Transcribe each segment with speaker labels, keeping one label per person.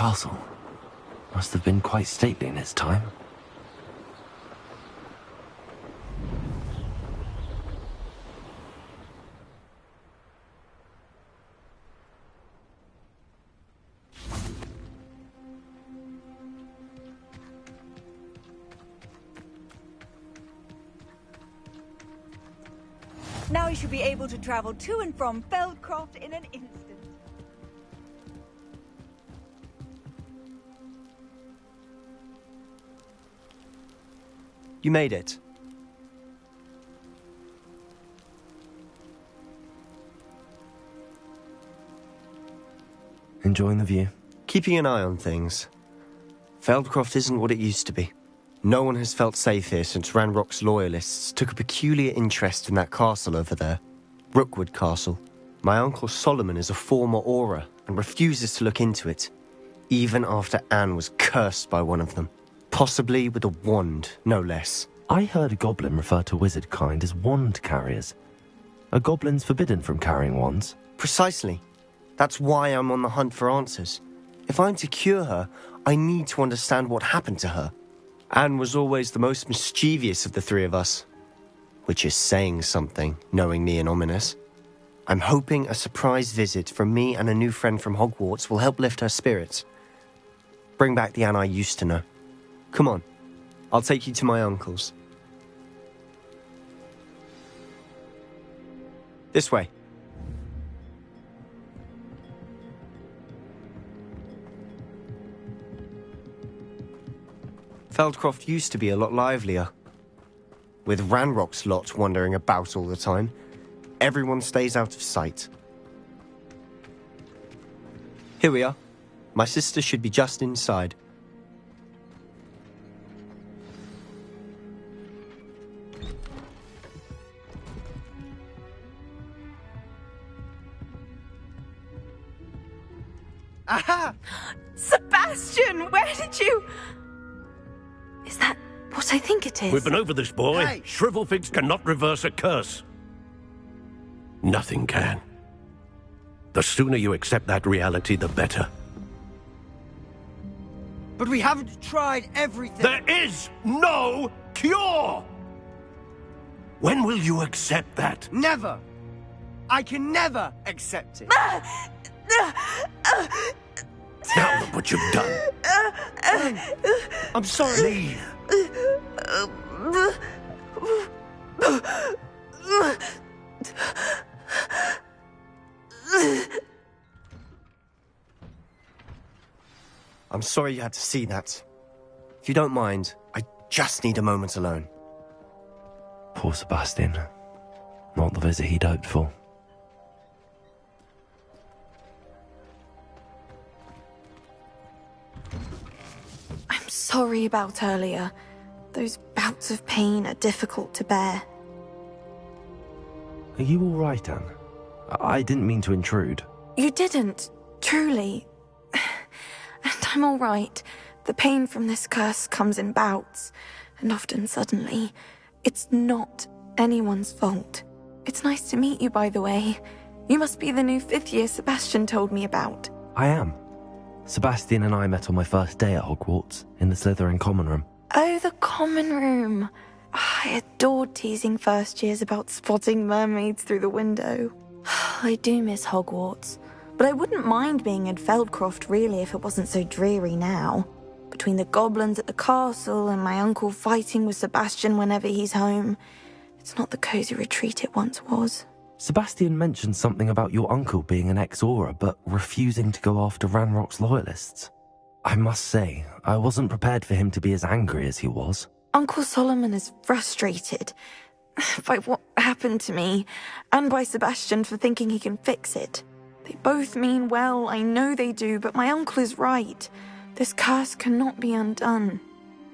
Speaker 1: castle. Must have been quite stately in its time.
Speaker 2: Now you should be able to travel to and from Feldcroft in an instant.
Speaker 3: You made it.
Speaker 1: Enjoying the view?
Speaker 3: Keeping an eye on things. Feldcroft isn't what it used to be. No one has felt safe here since Ranrock's loyalists took a peculiar interest in that castle over there. Rookwood Castle. My uncle Solomon is a former Auror and refuses to look into it, even after Anne was cursed by one of them. Possibly with a wand, no less.
Speaker 1: I heard a goblin refer to wizard kind as wand carriers. Are goblins forbidden from carrying wands?
Speaker 3: Precisely. That's why I'm on the hunt for answers. If I'm to cure her, I need to understand what happened to her. Anne was always the most mischievous of the three of us. Which is saying something, knowing me and ominous. I'm hoping a surprise visit from me and a new friend from Hogwarts will help lift her spirits. Bring back the Anne I used to know. Come on, I'll take you to my uncle's. This way. Feldcroft used to be a lot livelier. With Ranrock's lot wandering about all the time, everyone stays out of sight. Here we are. My sister should be just inside.
Speaker 2: Aha! Sebastian, where did you...
Speaker 4: Is that what I think it is?
Speaker 5: We've been over this, boy.
Speaker 2: Hey.
Speaker 5: Shrivelfigs cannot reverse a curse. Nothing can. The sooner you accept that reality, the better.
Speaker 6: But we haven't tried everything.
Speaker 5: There is no cure! When will you accept that?
Speaker 6: Never. I can never accept it.
Speaker 5: Now look what you've done.
Speaker 6: I'm sorry.
Speaker 5: Leave.
Speaker 3: I'm sorry you had to see that. If you don't mind, I just need a moment alone.
Speaker 1: Poor Sebastian. Not the visit he'd hoped for.
Speaker 4: I'm sorry about earlier. Those bouts of pain are difficult to bear.
Speaker 1: Are you all right, Anne? I didn't mean to intrude.
Speaker 4: You didn't, truly. And I'm all right. The pain from this curse comes in bouts, and often suddenly. It's not anyone's fault. It's nice to meet you, by the way. You must be the new 5th year Sebastian told me about.
Speaker 1: I am. Sebastian and I met on my first day at Hogwarts, in the Slytherin common room.
Speaker 4: Oh, the common room. I adored teasing first years about spotting mermaids through the window. I do miss Hogwarts, but I wouldn't mind being in Feldcroft really if it wasn't so dreary now. Between the goblins at the castle and my uncle fighting with Sebastian whenever he's home, it's not the cozy retreat it once was.
Speaker 1: Sebastian mentioned something about your uncle being an ex-Auror, but refusing to go after Ranrock's loyalists. I must say, I wasn't prepared for him to be as angry as he was.
Speaker 4: Uncle Solomon is frustrated by what happened to me, and by Sebastian for thinking he can fix it. They both mean well, I know they do, but my uncle is right. This curse cannot be undone.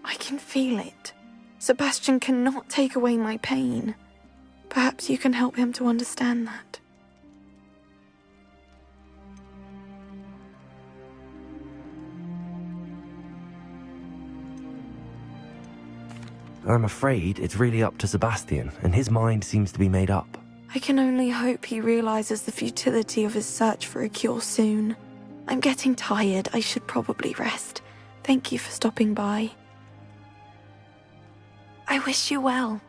Speaker 4: I can feel it. Sebastian cannot take away my pain. Perhaps you can help him to understand that.
Speaker 1: I'm afraid it's really up to Sebastian, and his mind seems to be made up.
Speaker 4: I can only hope he realizes the futility of his search for a cure soon. I'm getting tired. I should probably rest. Thank you for stopping by. I wish you well.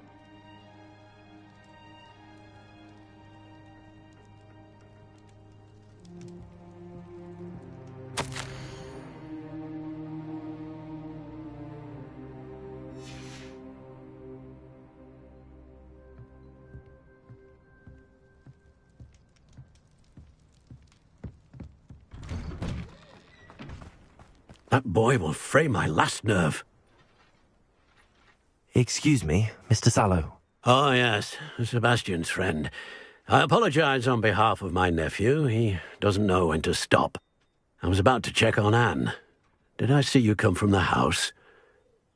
Speaker 5: That boy will fray my last nerve.
Speaker 1: Excuse me, Mr. Sallow.
Speaker 5: Oh, yes, Sebastian's friend. I apologize on behalf of my nephew. He doesn't know when to stop. I was about to check on Anne. Did I see you come from the house?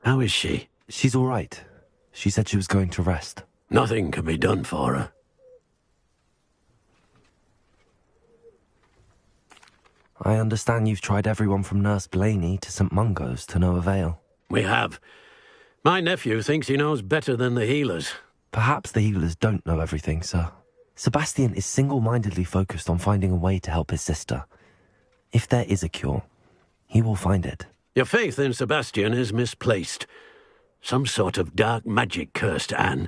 Speaker 5: How is she?
Speaker 1: She's all right. She said she was going to rest.
Speaker 5: Nothing can be done for her.
Speaker 1: I understand you've tried everyone from Nurse Blaney to St. Mungo's to no avail.
Speaker 5: We have. My nephew thinks he knows better than the healers.
Speaker 1: Perhaps the healers don't know everything, sir. Sebastian is single-mindedly focused on finding a way to help his sister. If there is a cure, he will find it.
Speaker 5: Your faith in Sebastian is misplaced. Some sort of dark magic cursed Anne,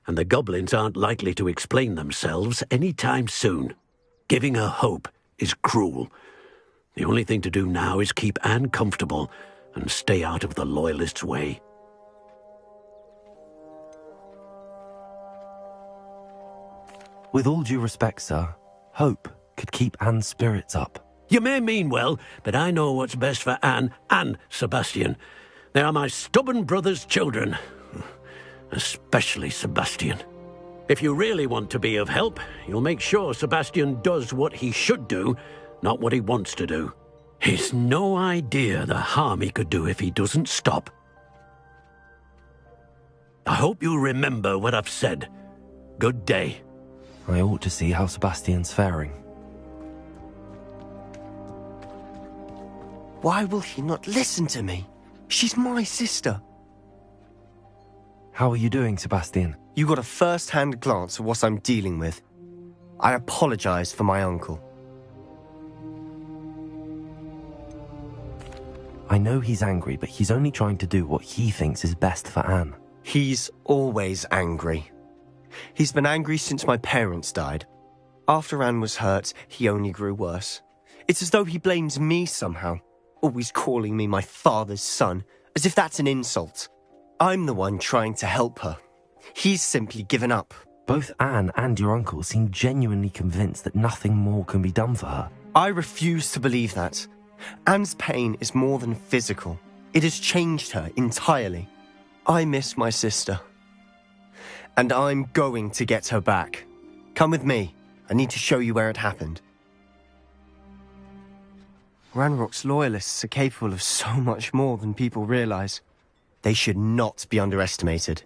Speaker 5: and the goblins aren't likely to explain themselves any time soon. Giving her hope is cruel. The only thing to do now is keep Anne comfortable and stay out of the Loyalists' way.
Speaker 1: With all due respect, sir, hope could keep Anne's spirits up.
Speaker 5: You may mean well, but I know what's best for Anne and Sebastian. They are my stubborn brother's children. Especially Sebastian. If you really want to be of help, you'll make sure Sebastian does what he should do, not what he wants to do. He's no idea the harm he could do if he doesn't stop. I hope you remember what I've said. Good day.
Speaker 1: I ought to see how Sebastian's faring.
Speaker 3: Why will he not listen to me? She's my sister.
Speaker 1: How are you doing, Sebastian?
Speaker 3: You got a first-hand glance at what I'm dealing with. I apologize for my uncle.
Speaker 1: I know he's angry, but he's only trying to do what he thinks is best for Anne.
Speaker 3: He's always angry. He's been angry since my parents died. After Anne was hurt, he only grew worse. It's as though he blames me somehow, always calling me my father's son, as if that's an insult. I'm the one trying to help her. He's simply given up.
Speaker 1: Both Anne and your uncle seem genuinely convinced that nothing more can be done for her.
Speaker 3: I refuse to believe that. Anne's pain is more than physical. It has changed her entirely. I miss my sister. And I'm going to get her back. Come with me. I need to show you where it happened. Ranrock's loyalists are capable of so much more than people realize. They should not be underestimated.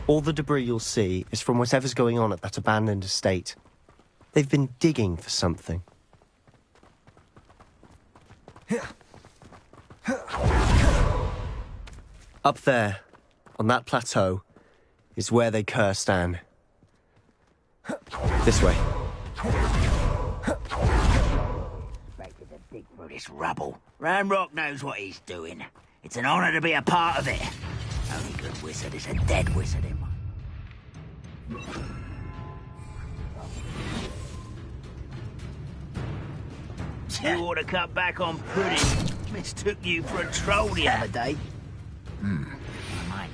Speaker 3: All the debris you'll see is from whatever's going on at that abandoned estate. They've been digging for something. Up there, on that plateau, is where they cursed Anne. This way.
Speaker 7: Expected to dig through this rubble. Ranrock knows what he's doing. It's an honor to be a part of it. Only good wizard is a dead wizard in one. You ought to cut back on pudding. Mistook you for a troll the other day. My mind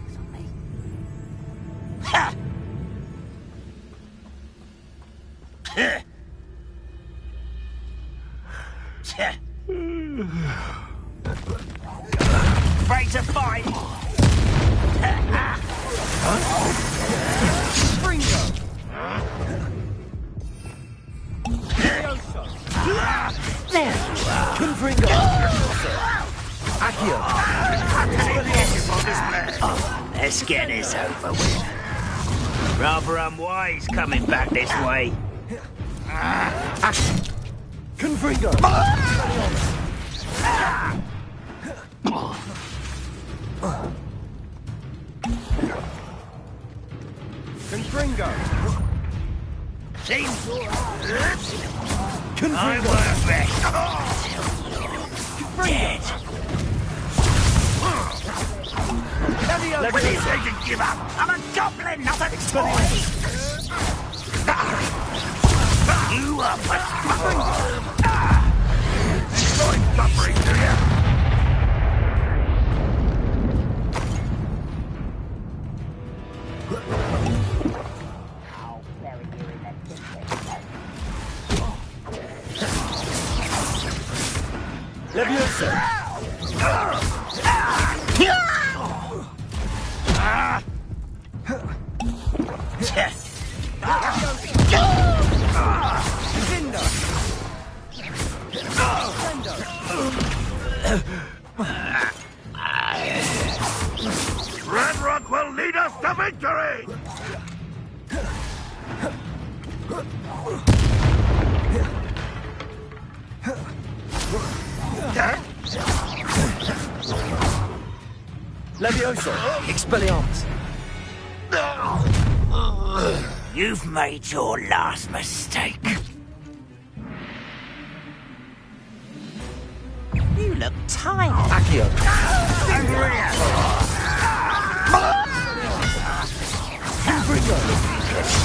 Speaker 7: is on me. Ha! Afraid to fight? Let's get this over with. Rather unwise coming back this way.
Speaker 6: Confringo.
Speaker 7: Seems
Speaker 6: Confringo.
Speaker 7: I won't rest. Dead. Let me say to give up. I'm a goblin, not a toy. You are enjoying suffering, do you?
Speaker 6: Leviosa. Zindo.
Speaker 7: Ranrock will lead us to victory!
Speaker 6: Leviosa. Expelliarmus.
Speaker 7: You've made your last mistake.
Speaker 2: You look tired.
Speaker 6: Accio.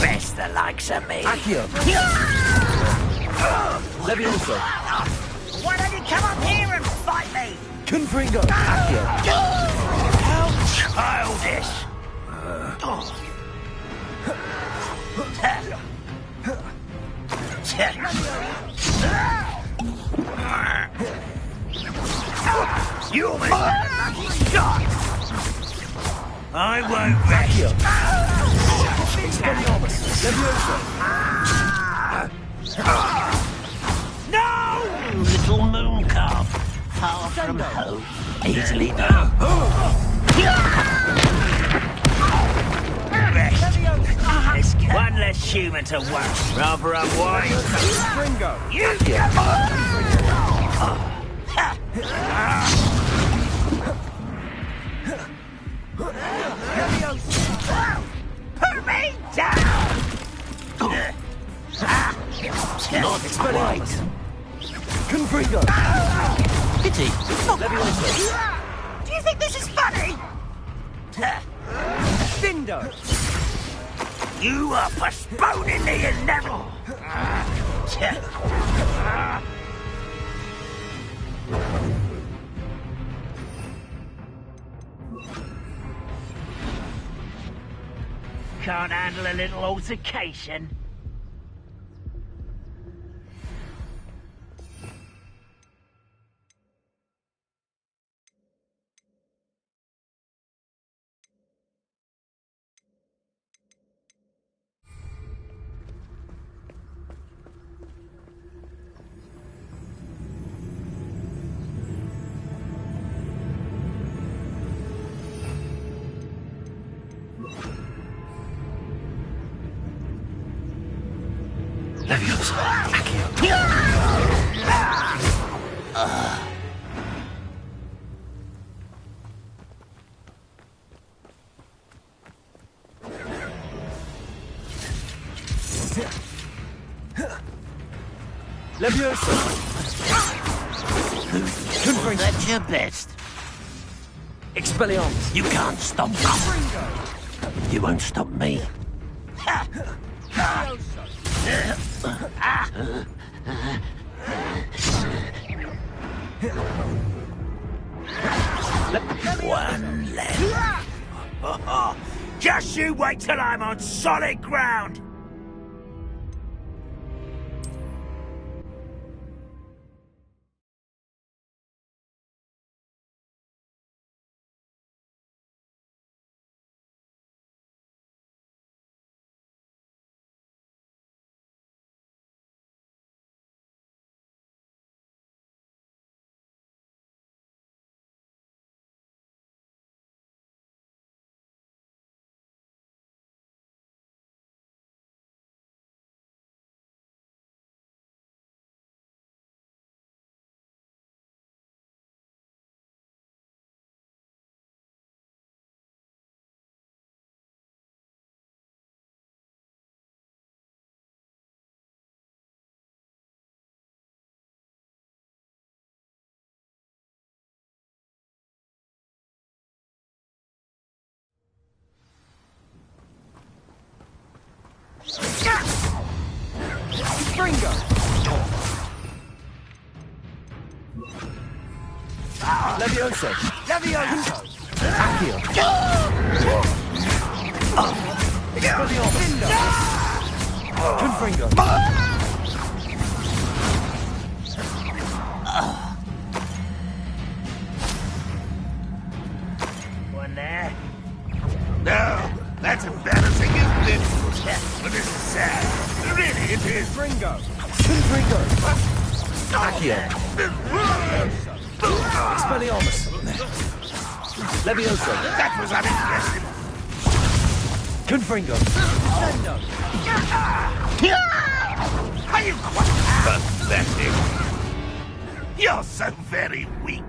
Speaker 7: Best the likes of me.
Speaker 6: Accio. Leviosa.
Speaker 7: Why don't you come up here and fight me?
Speaker 6: Confringo. Accio.
Speaker 7: How childish! You almost had a lucky shot! I won't rest!
Speaker 6: Expelliarmus. Leviosa.
Speaker 7: No! Little moon calf, far from home, easily done. Rest. One less human to worry. Rather unwise.
Speaker 6: Confringo.
Speaker 7: You put me down! Not
Speaker 6: Expelliarmus. Confringo.
Speaker 7: Pity.
Speaker 6: Leviosa.
Speaker 7: Do you think this is funny?
Speaker 6: Zindo.
Speaker 7: You are postponing the inevitable. Can't handle a little altercation.
Speaker 1: Leviosa. Accio.
Speaker 6: Leviosa. Confringo.
Speaker 7: That's your best.
Speaker 6: Expelliarmus.
Speaker 7: You can't stop me. You won't stop me. One left. Just you wait till I'm on solid ground.
Speaker 6: Fringo!
Speaker 3: Levioso!
Speaker 6: Levioso!
Speaker 3: Accio!
Speaker 6: Expelliarmus!
Speaker 3: Confringo!
Speaker 7: One there.
Speaker 8: No, that's embarrassing, isn't it? But this is sad. Really, it is.
Speaker 6: Fringo!
Speaker 3: Confringo! Accio! Expelliarmus! Levioso!
Speaker 8: That was unimpressive.
Speaker 3: Confringo!
Speaker 6: Sendo!
Speaker 8: Are you quite pathetic? You're so very weak.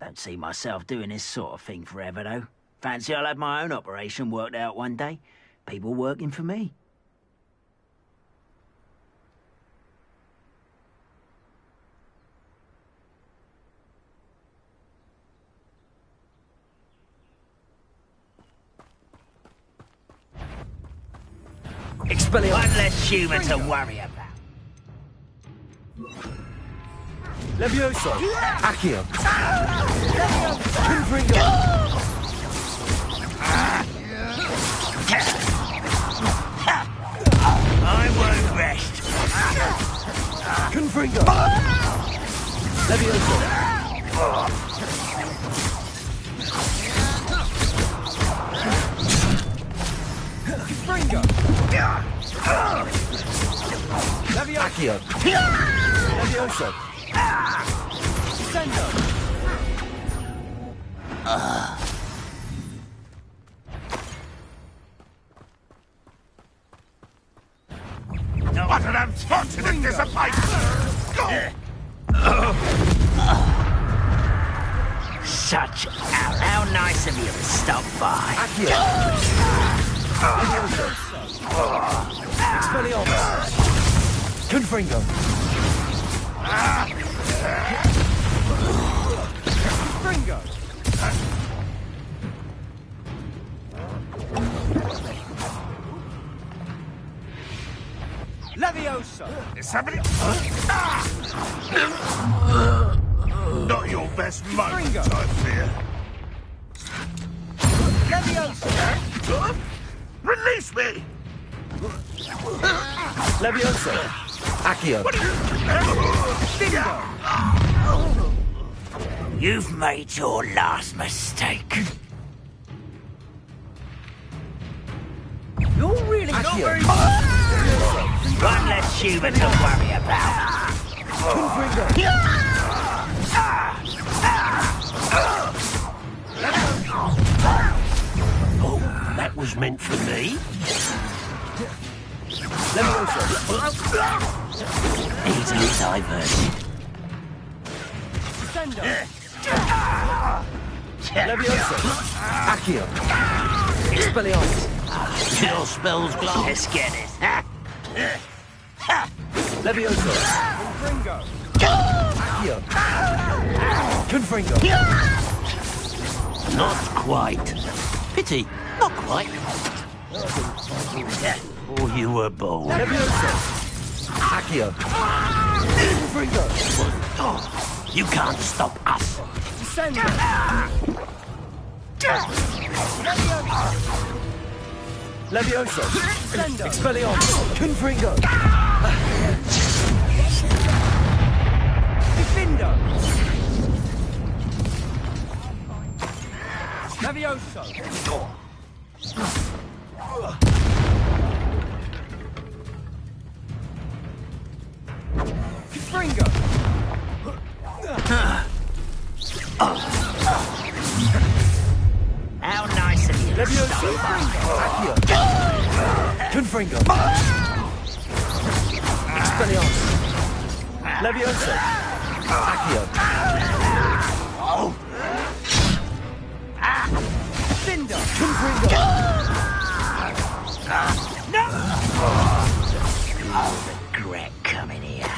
Speaker 7: Don't see myself doing this sort of thing forever, though. Fancy I'll have my own operation worked out one day. People working for me.
Speaker 3: Expelliarmus!
Speaker 7: One less human to worry about.
Speaker 3: Levioso! Accio! Confringo!
Speaker 7: I won't rest.
Speaker 3: Confringo! Levioso!
Speaker 6: Fringo!
Speaker 3: Accio! Levioso!
Speaker 6: Sendo!
Speaker 8: What an unfortunate disappointment!
Speaker 7: Such how nice of you to stop by.
Speaker 3: Accio! Levioso! Expelliarmus! Confringo!
Speaker 6: Fringo! Levioso!
Speaker 8: Is somebody... Not your best moment,
Speaker 6: Fringo.
Speaker 8: I fear.
Speaker 6: Levioso!
Speaker 8: Release me!
Speaker 3: Levioso! Accio!
Speaker 6: Bingo!
Speaker 7: You've made your last mistake.
Speaker 6: You're really not
Speaker 3: Accio!
Speaker 6: very...
Speaker 7: One less human to worry about.
Speaker 3: Confringo!
Speaker 5: Oh, that was meant for me.
Speaker 3: Levioso!
Speaker 7: Easily diverted.
Speaker 6: Sendo!
Speaker 3: Levioso! Accio! Expelliarmus!
Speaker 5: Your spell's gone.
Speaker 7: Let's get it.
Speaker 3: Levioso!
Speaker 6: Fringo!
Speaker 3: Accio! Confringo!
Speaker 5: Not quite. Pity, not quite. Oh, you were bold.
Speaker 3: Levioso! Accio! Confringo!
Speaker 5: Oh, you can't stop us.
Speaker 6: Sendo! Levioso!
Speaker 3: Levioso! Expelliarmus! Confringo!
Speaker 6: Defender! Levioso! Confringo!
Speaker 7: How nice of you.
Speaker 3: Levioso! Accio! Confringo! Expelliarmus! Levioso! Accio!
Speaker 6: Cinder!
Speaker 3: Confringo!
Speaker 7: Regret coming here.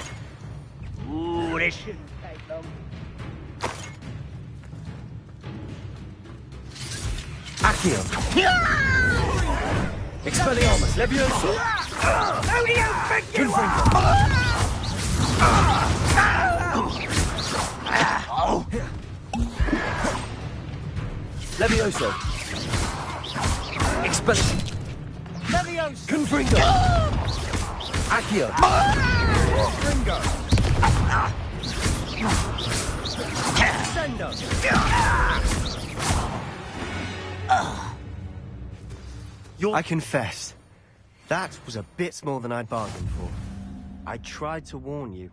Speaker 7: Ooh, this shouldn't take long.
Speaker 3: Accio! Expelliarmus! Levioso! Confringo! Levioso! Expelliarmus!
Speaker 6: Levioso!
Speaker 3: Confringo! Accio!
Speaker 6: Confringo! Sendo!
Speaker 3: I confess, that was a bit more than I'd bargained for. I tried to warn you.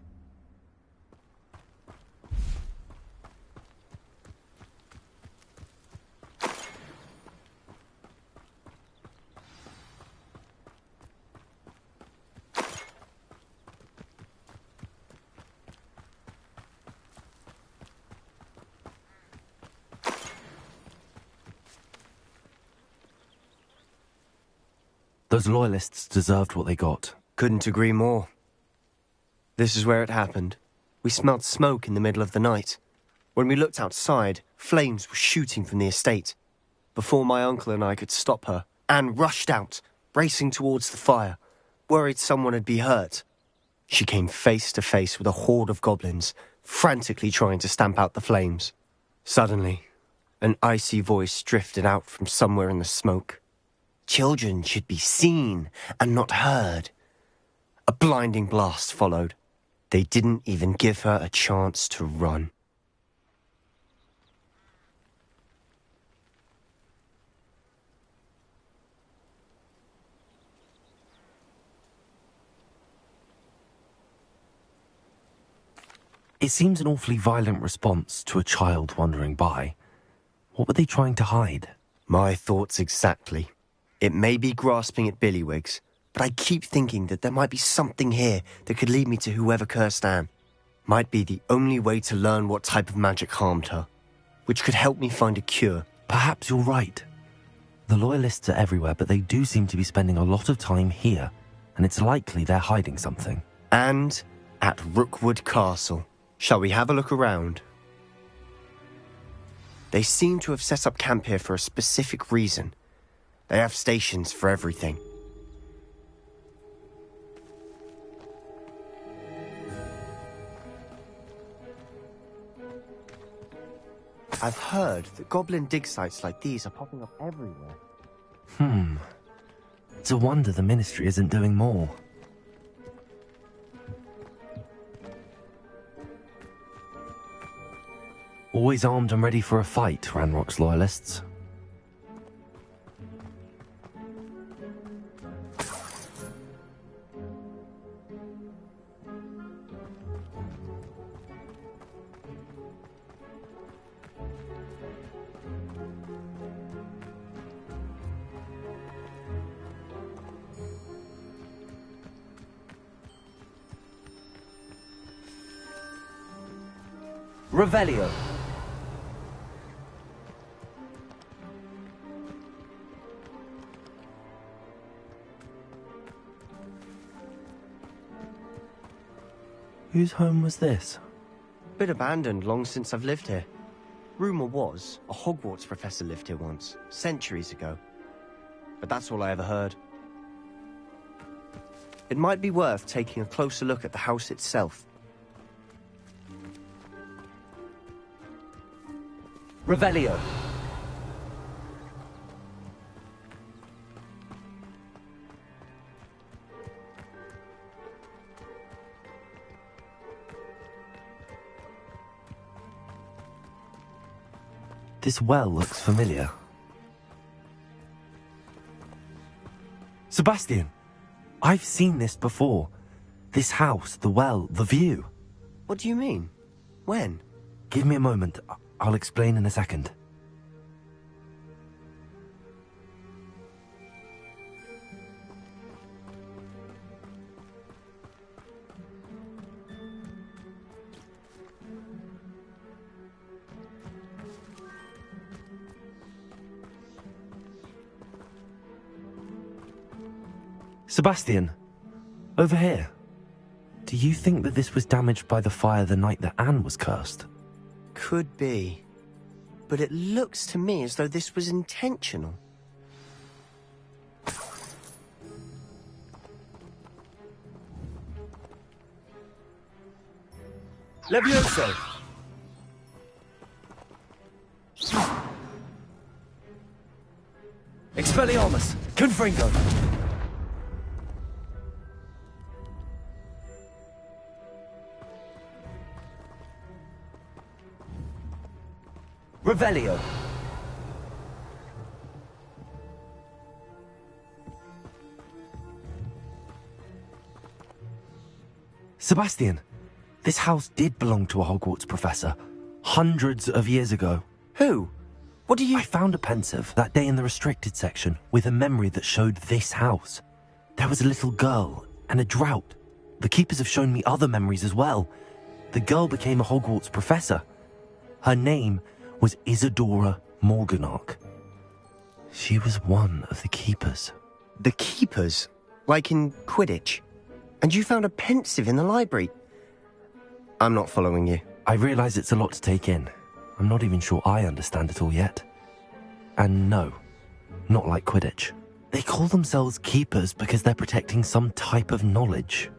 Speaker 1: Those loyalists deserved what they got.
Speaker 3: Couldn't agree more. This is where it happened. We smelled smoke in the middle of the night. When we looked outside, flames were shooting from the estate. Before my uncle and I could stop her, Anne rushed out, racing towards the fire, worried someone had been hurt. She came face to face with a horde of goblins, frantically trying to stamp out the flames. Suddenly, an icy voice drifted out from somewhere in the smoke. Children should be seen and not heard. A blinding blast followed. They didn't even give her a chance to run.
Speaker 1: It seems an awfully violent response to a child wandering by. What were they trying to hide?
Speaker 3: My thoughts exactly. It may be grasping at Billywigs, but I keep thinking that there might be something here that could lead me to whoever cursed Anne. Might be the only way to learn what type of magic harmed her, which could help me find a cure.
Speaker 1: Perhaps you're right. The loyalists are everywhere, but they do seem to be spending a lot of time here, and it's likely they're hiding something.
Speaker 3: And at Rookwood Castle. Shall we have a look around? They seem to have set up camp here for a specific reason. They have stations for everything. I've heard that goblin dig sites like these are popping up everywhere.
Speaker 1: It's a wonder the Ministry isn't doing more. Always armed and ready for a fight, Ranrock's loyalists.
Speaker 3: Revelio.
Speaker 1: Whose home was this?
Speaker 3: Bit abandoned long since I've lived here. Rumour was a Hogwarts professor lived here once, centuries ago. But that's all I ever heard. It might be worth taking a closer look at the house itself. Revelio.
Speaker 1: This well looks familiar. Sebastian, I've seen this before. This house, the well, the view.
Speaker 3: What do you mean? When?
Speaker 1: Give me a moment. I'll explain in a second. Sebastian, over here. Do you think that this was damaged by the fire the night that Anne was cursed?
Speaker 3: Could be. But it looks to me as though this was intentional.
Speaker 6: Levioso! Expelliarmus! Confringo! Revelio!
Speaker 1: Sebastian, this house did belong to a Hogwarts professor, hundreds of years ago.
Speaker 3: Who? What do you...
Speaker 1: I found a pensive that day in the restricted section with a memory that showed this house. There was a little girl and a drought. The keepers have shown me other memories as well. The girl became a Hogwarts professor. Her name was Isadora Morganach. She was one of the keepers.
Speaker 3: The keepers? Like in Quidditch? And you found a pensive in the library? I'm not following you.
Speaker 1: I realize it's a lot to take in. I'm not even sure I understand it all yet. And no, not like Quidditch. They call themselves keepers because they're protecting some type of knowledge.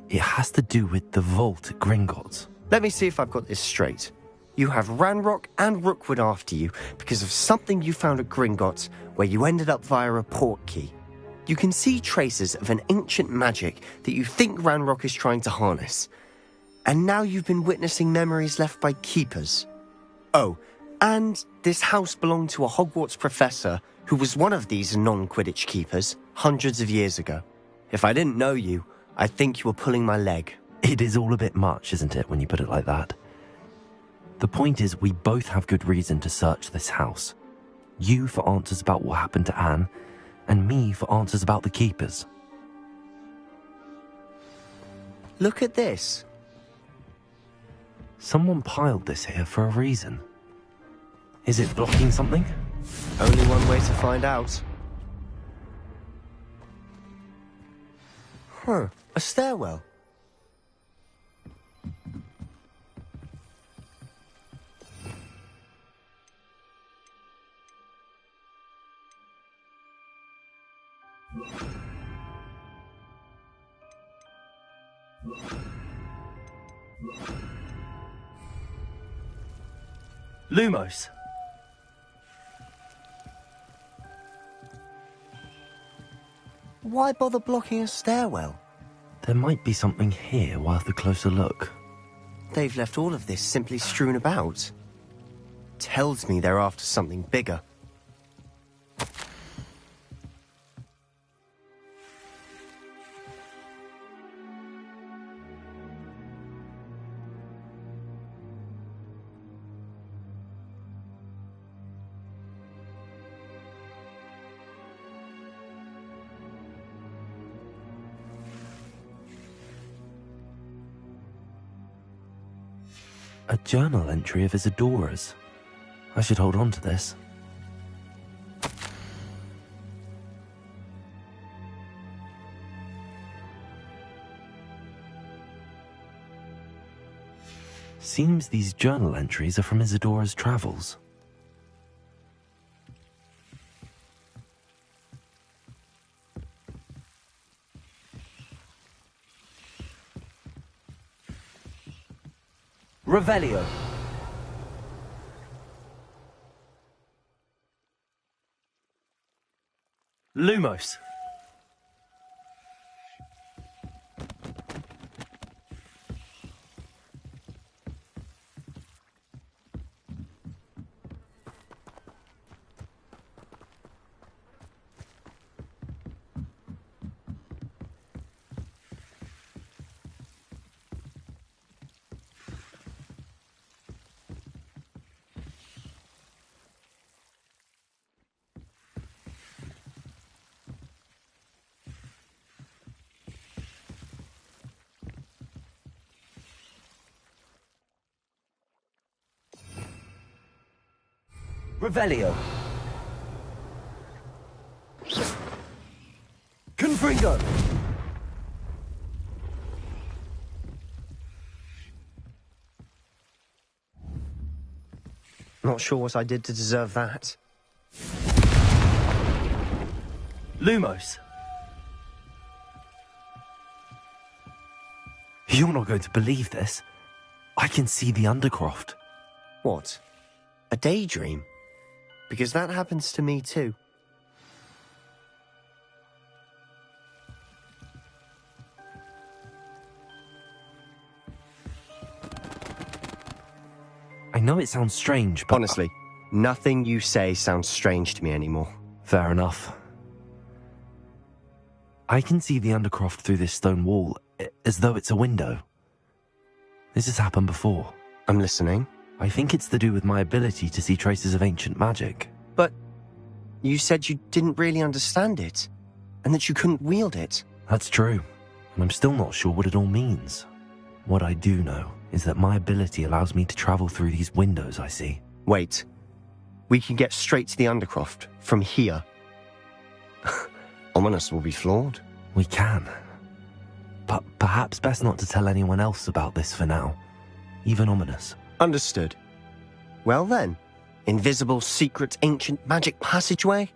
Speaker 1: It has to do with the vault at Gringotts.
Speaker 3: Let me see if I've got this straight. You have Ranrock and Rookwood after you because of something you found at Gringotts where you ended up via a portkey. You can see traces of an ancient magic that you think Ranrock is trying to harness. And now you've been witnessing memories left by keepers. Oh, and this house belonged to a Hogwarts professor who was one of these non-Quidditch keepers hundreds of years ago. If I didn't know you, I'd think you were pulling my leg.
Speaker 1: It is all a bit much, isn't it, when you put it like that? The point is, we both have good reason to search this house. You for answers about what happened to Anne, and me for answers about the keepers.
Speaker 3: Look at this.
Speaker 1: Someone piled this here for a reason. Is it blocking something?
Speaker 3: Only one way to find out. A stairwell.
Speaker 6: Lumos.
Speaker 3: Why bother blocking a stairwell?
Speaker 1: There might be something here worth a closer look.
Speaker 3: They've left all of this simply strewn about. Tells me they're after something bigger.
Speaker 1: A journal entry of Isadora's. I should hold on to this. Seems these journal entries are from Isadora's travels.
Speaker 6: Revelio. Lumos.
Speaker 1: Revelio. Confringo.
Speaker 3: Not sure what I did to deserve that.
Speaker 1: Lumos. You're not going to believe this. I can see the Undercroft.
Speaker 3: What? A daydream? Because that happens to me too.
Speaker 1: I know it sounds strange, but...
Speaker 3: Honestly, nothing you say sounds strange to me anymore.
Speaker 1: Fair enough. I can see the Undercroft through this stone wall, as though it's a window. This has happened before.
Speaker 3: I'm listening.
Speaker 1: I think it's to do with my ability to see traces of ancient magic.
Speaker 3: But you said you didn't really understand it, and that you couldn't wield it.
Speaker 1: That's true, and I'm still not sure what it all means. What I do know is that my ability allows me to travel through these windows I see.
Speaker 3: Wait. We can get straight to the Undercroft from here. Ominous will be flawed.
Speaker 1: We can. But perhaps best not to tell anyone else about this for now. Even Ominous.
Speaker 3: Understood. Well then, invisible, secret, ancient magic passageway?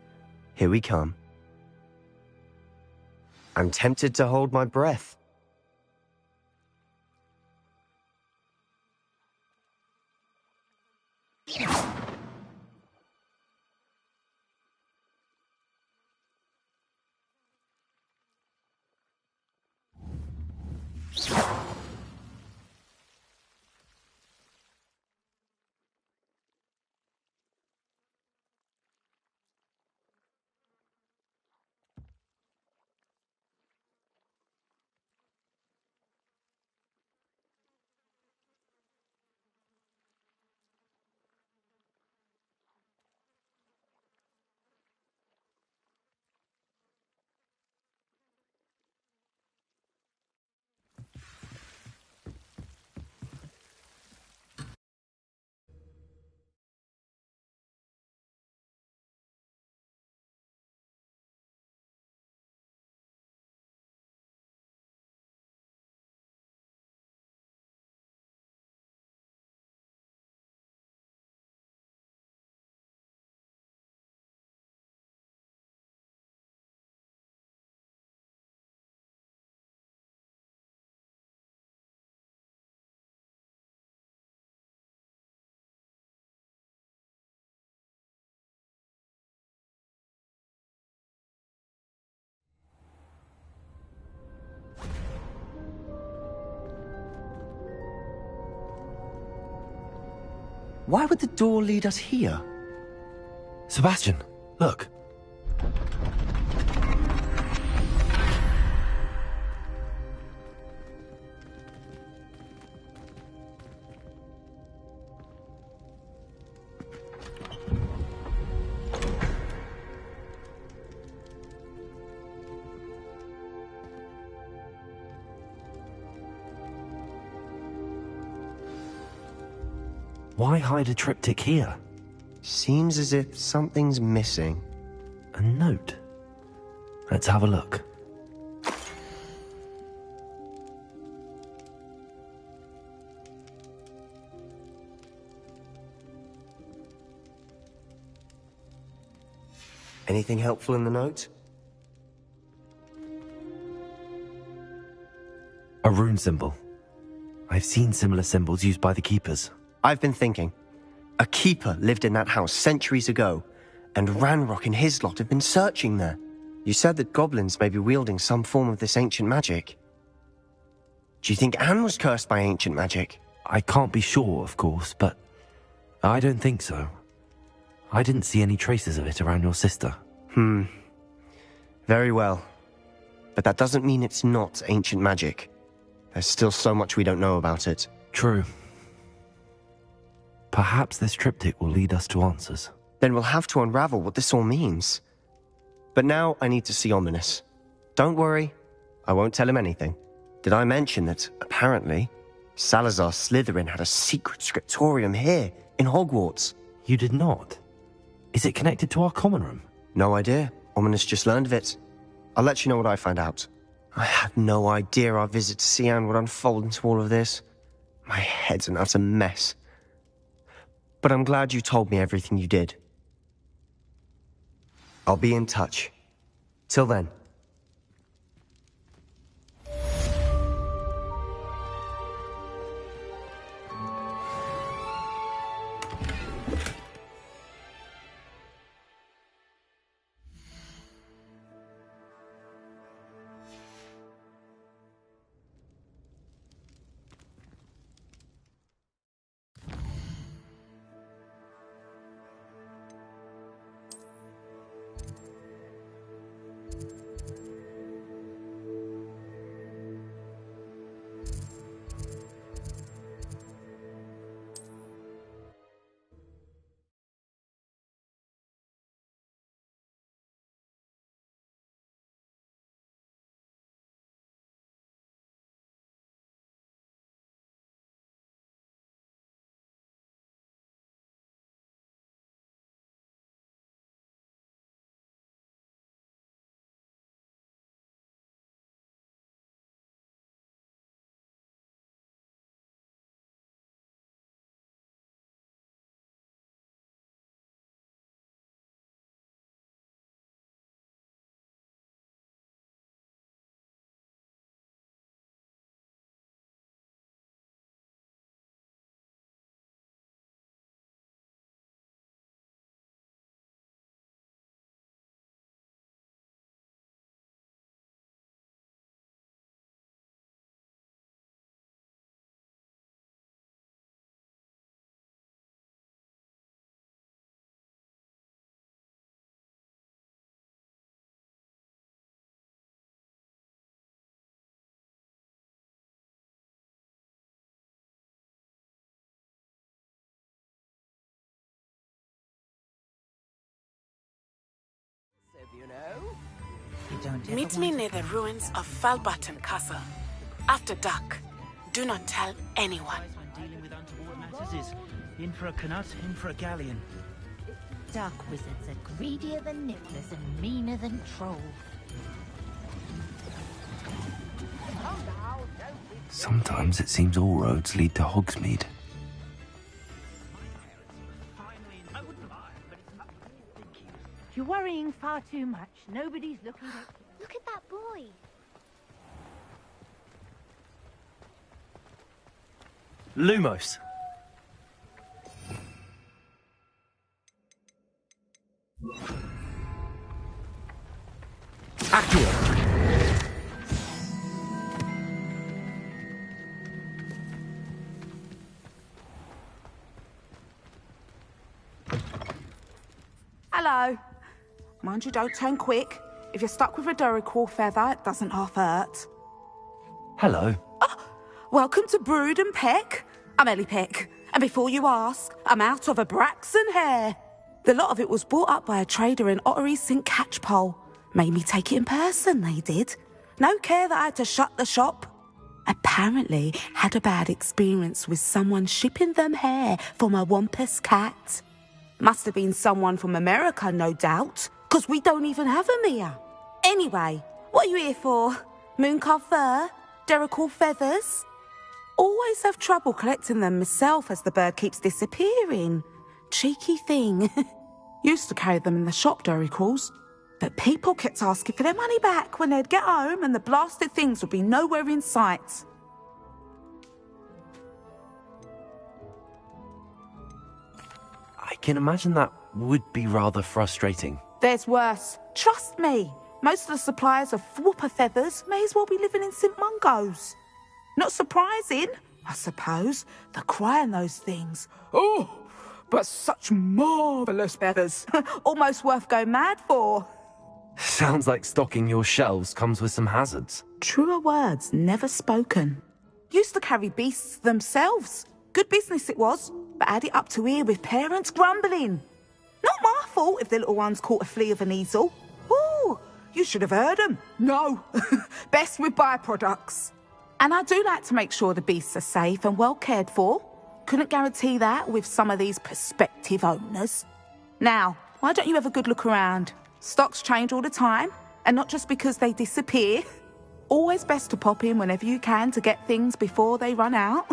Speaker 3: Here we come. I'm tempted to hold my breath. Why would the door lead us here?
Speaker 1: Sebastian, look. Why hide a triptych here?
Speaker 3: Seems as if something's missing.
Speaker 1: A note. Let's have a look.
Speaker 3: Anything helpful in the note?
Speaker 1: A rune symbol. I've seen similar symbols used by the keepers.
Speaker 3: I've been thinking. A keeper lived in that house centuries ago, and Ranrock and his lot have been searching there. You said that goblins may be wielding some form of this ancient magic. Do you think Anne was cursed by ancient magic?
Speaker 1: I can't be sure, of course, but I don't think so. I didn't see any traces of it around your sister.
Speaker 3: Very well. But that doesn't mean it's not ancient magic. There's still so much we don't know about it.
Speaker 1: True. Perhaps this triptych will lead us to answers.
Speaker 3: Then we'll have to unravel what this all means. But now I need to see Ominous. Don't worry, I won't tell him anything. Did I mention that, apparently, Salazar Slytherin had a secret scriptorium here, in Hogwarts?
Speaker 1: You did not? Is it connected to our common room?
Speaker 3: No idea. Ominous just learned of it. I'll let you know what I find out. I had no idea our visit to Sian would unfold into all of this. My head's an utter mess. But I'm glad you told me everything you did. I'll be in touch. Till then.
Speaker 9: Meet me near the ruins of Falbaton Castle. After dark. Do not tell anyone.
Speaker 10: Dealing with untoward matters is in for a canut, in for a galleon.
Speaker 11: Dark wizards are greedier than nibblers and meaner than trolls.
Speaker 1: Sometimes it seems all roads lead to Hogsmeade.
Speaker 11: You're worrying far too much. Nobody's looking at you.
Speaker 12: Look at that boy.
Speaker 3: Lumos. Accio.
Speaker 9: Hello. Mind you don't turn quick. If you're stuck with a Duracell feather, it doesn't half hurt.
Speaker 1: Hello.
Speaker 9: Welcome to Brood and Peck. I'm Ellie Peck. And before you ask, I'm out of a Braxton hair. The lot of it was bought up by a trader in Ottery St. Catchpole. Made me take it in person, they did. No care that I had to shut the shop. Apparently had a bad experience with someone shipping them hair for my Wampus cat. Must have been someone from America, no doubt, because we don't even have them here. Anyway, what are you here for? Mooncarved fur? Duracell feathers? Always have trouble collecting them myself as the bird keeps disappearing. Cheeky thing. Used to carry them in the shop, Duracells. But people kept asking for their money back when they'd get home and the blasted things would be nowhere in sight.
Speaker 1: I can imagine that would be rather frustrating.
Speaker 9: There's worse. Trust me. Most of the suppliers of whooper feathers may as well be living in St. Mungo's. Not surprising, I suppose, the cry in those things. Oh, but such marvellous feathers. Almost worth going mad for.
Speaker 1: Sounds like stocking your shelves comes with some hazards.
Speaker 9: Truer words never spoken. Used to carry beasts themselves. Good business it was, but had it up to here with parents grumbling. Not my fault if the little ones caught a flea of an easel. Ooh, you should have heard them. No, best with byproducts. And I do like to make sure the beasts are safe and well cared for. Couldn't guarantee that with some of these prospective owners. Now, Why don't you have a good look around? Stocks change all the time, and not just because they disappear. Always best to pop in whenever you can to get things before they run out.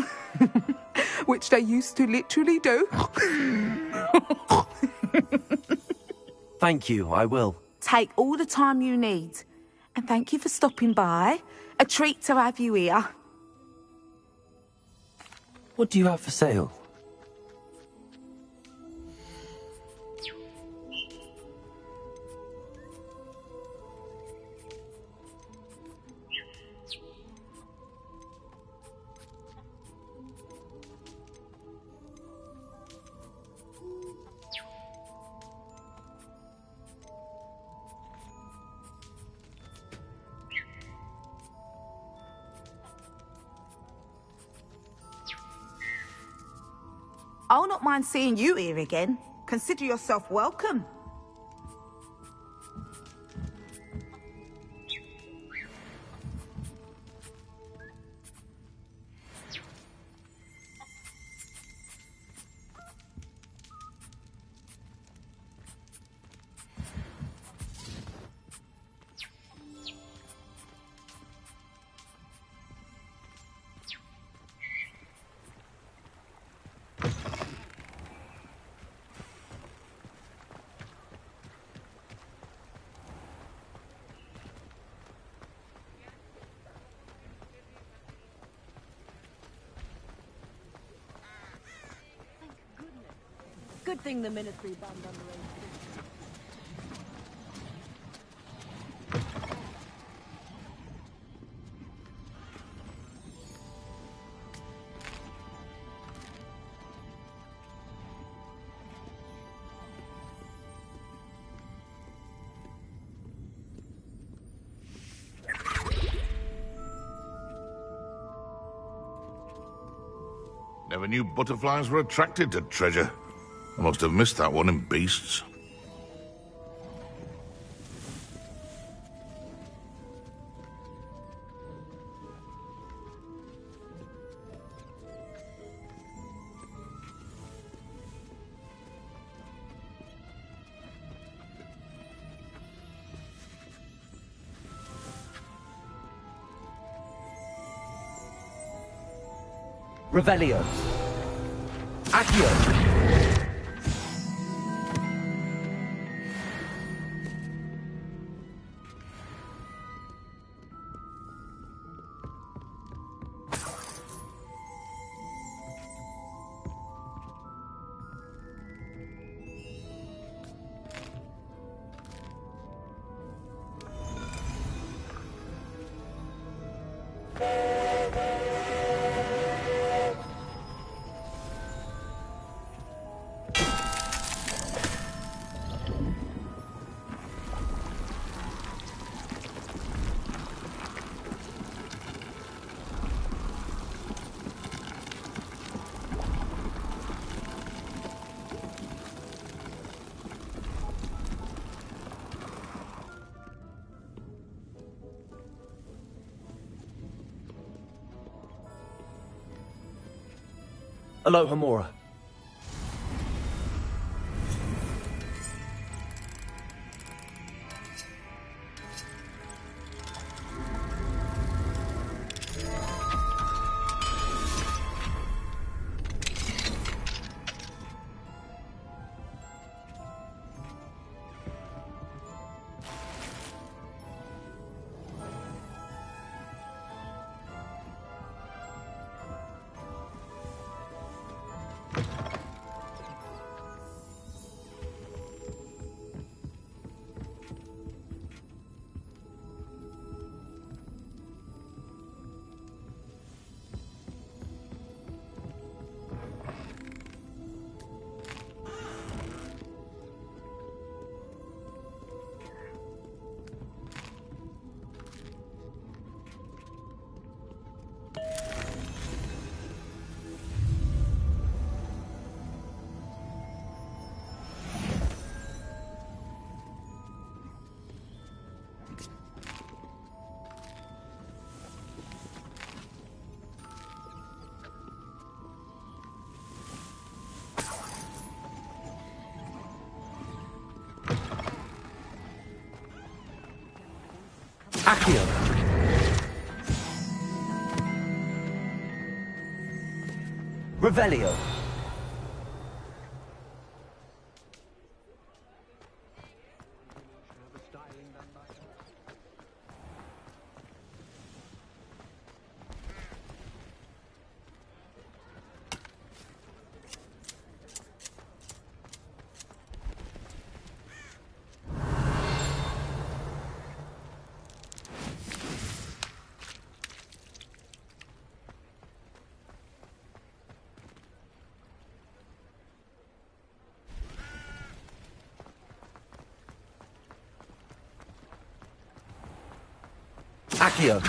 Speaker 9: Which they used to literally do.
Speaker 1: Thank you, I will.
Speaker 9: Take all the time you need. And thank you for stopping by. A treat to have you here.
Speaker 1: What do you have for sale?
Speaker 9: I'll not mind seeing you here again. Consider yourself welcome.
Speaker 12: Good thing the military banned underage.
Speaker 8: Never knew butterflies were attracted to treasure. I must have missed that one in Beasts.
Speaker 1: Revelio. Accio. Aloha Mora. Accio. Revelio. Accio.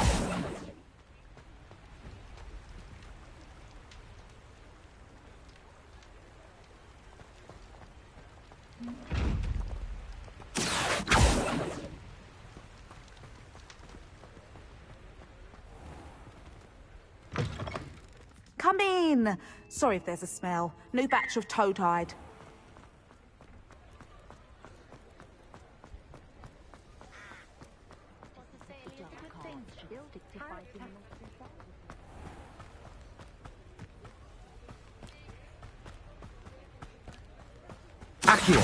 Speaker 9: Come in. Sorry if there's a smell. New batch of toad-hide.
Speaker 1: Accio.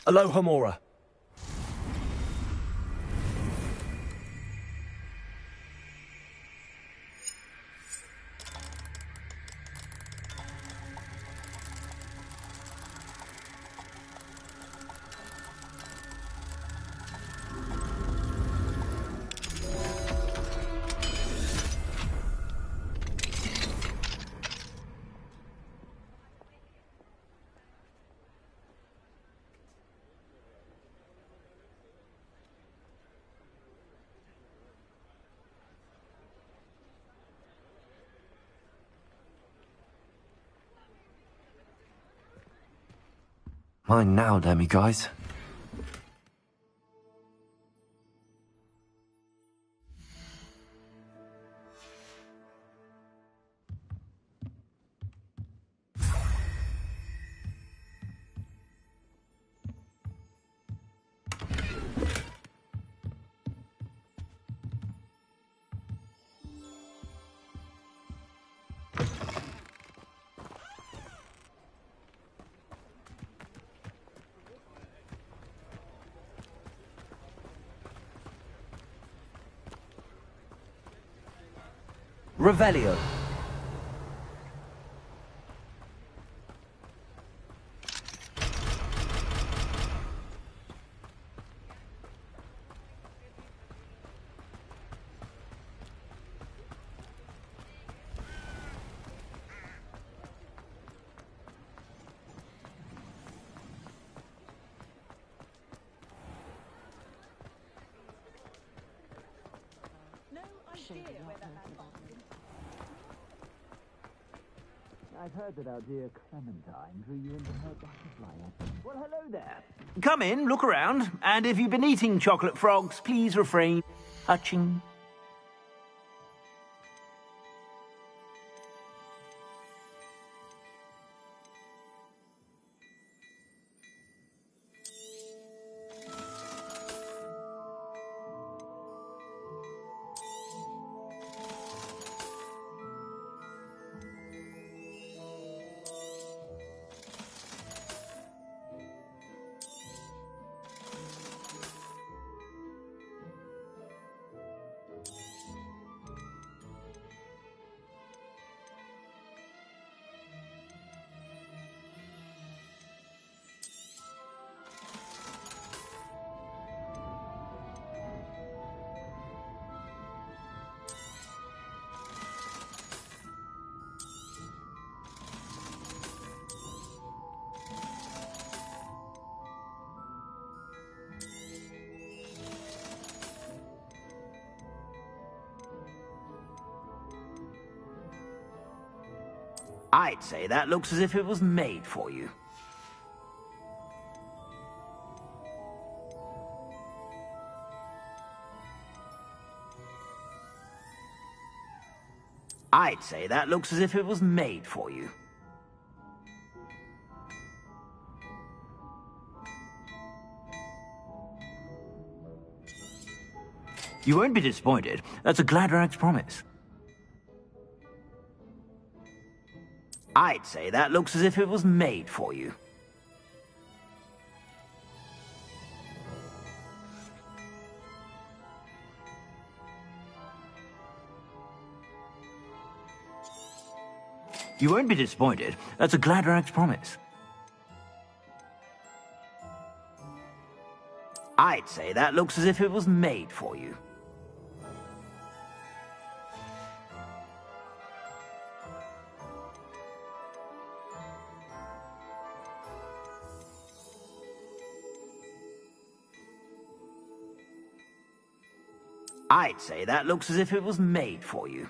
Speaker 1: Aloha Mora. Mine now, damn you guys. Revelio.
Speaker 7: I've heard that our dear Clementine drew you into her butterfly.
Speaker 13: Well, hello there. Come in, look around, and if you've been eating chocolate frogs, please refrain. Touching. I'd say that looks as if it was made for you. I'd say that looks as if it was made for you. You won't be disappointed. That's a Gladrag's promise. I'd say that looks as if it was made for you. You won't be disappointed. That's a Gladrag's promise. I'd say that looks as if it was made for you. I'd say that looks as if it was made for you.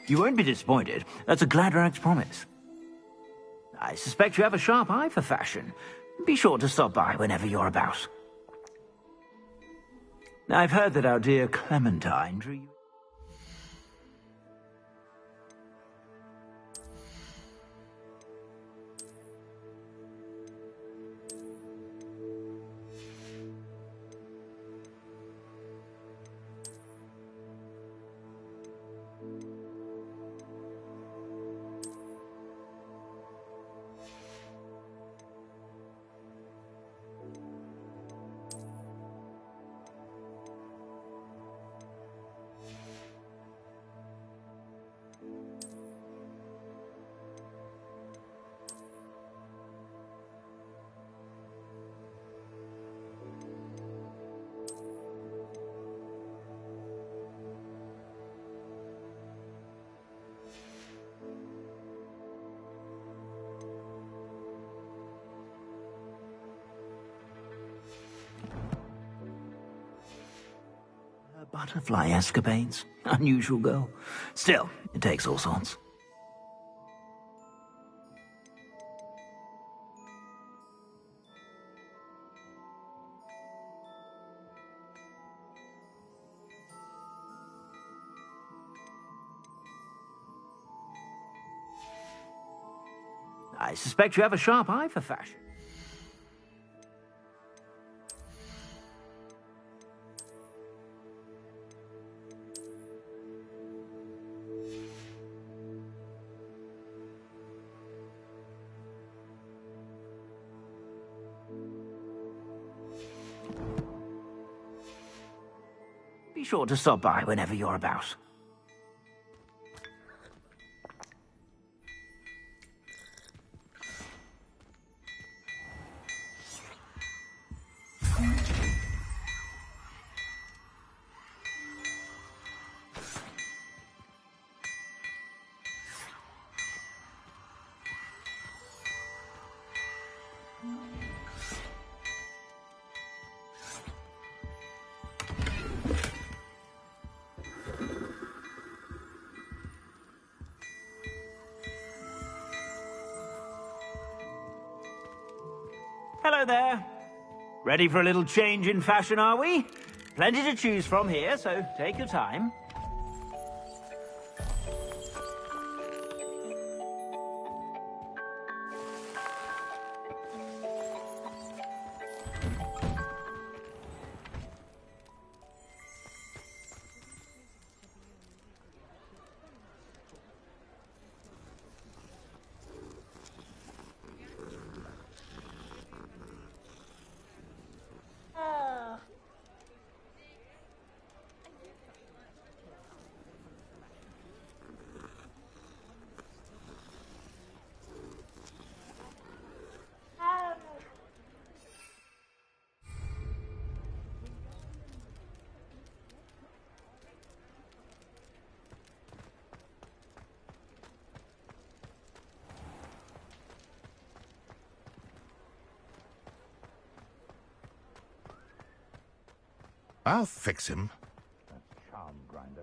Speaker 13: You won't be disappointed. That's a Gladrag's promise. I suspect you have a sharp eye for fashion. Be sure to stop by whenever you're about. I've heard that our dear Clementine drew you... Butterfly escapades. Unusual girl. Still, it takes all sorts. I suspect you have a sharp eye for fashion. Be sure to stop by whenever you're about. Hello there. Ready for a little change in fashion, are we? Plenty to choose from here, so take your time.
Speaker 8: I'll fix him.
Speaker 7: That's charm grinder.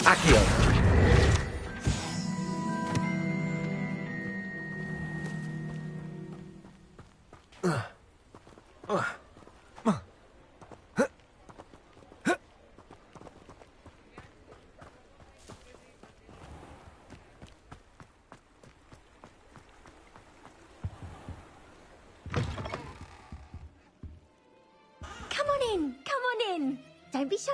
Speaker 3: Accio.
Speaker 11: Come on in. Don't be shy.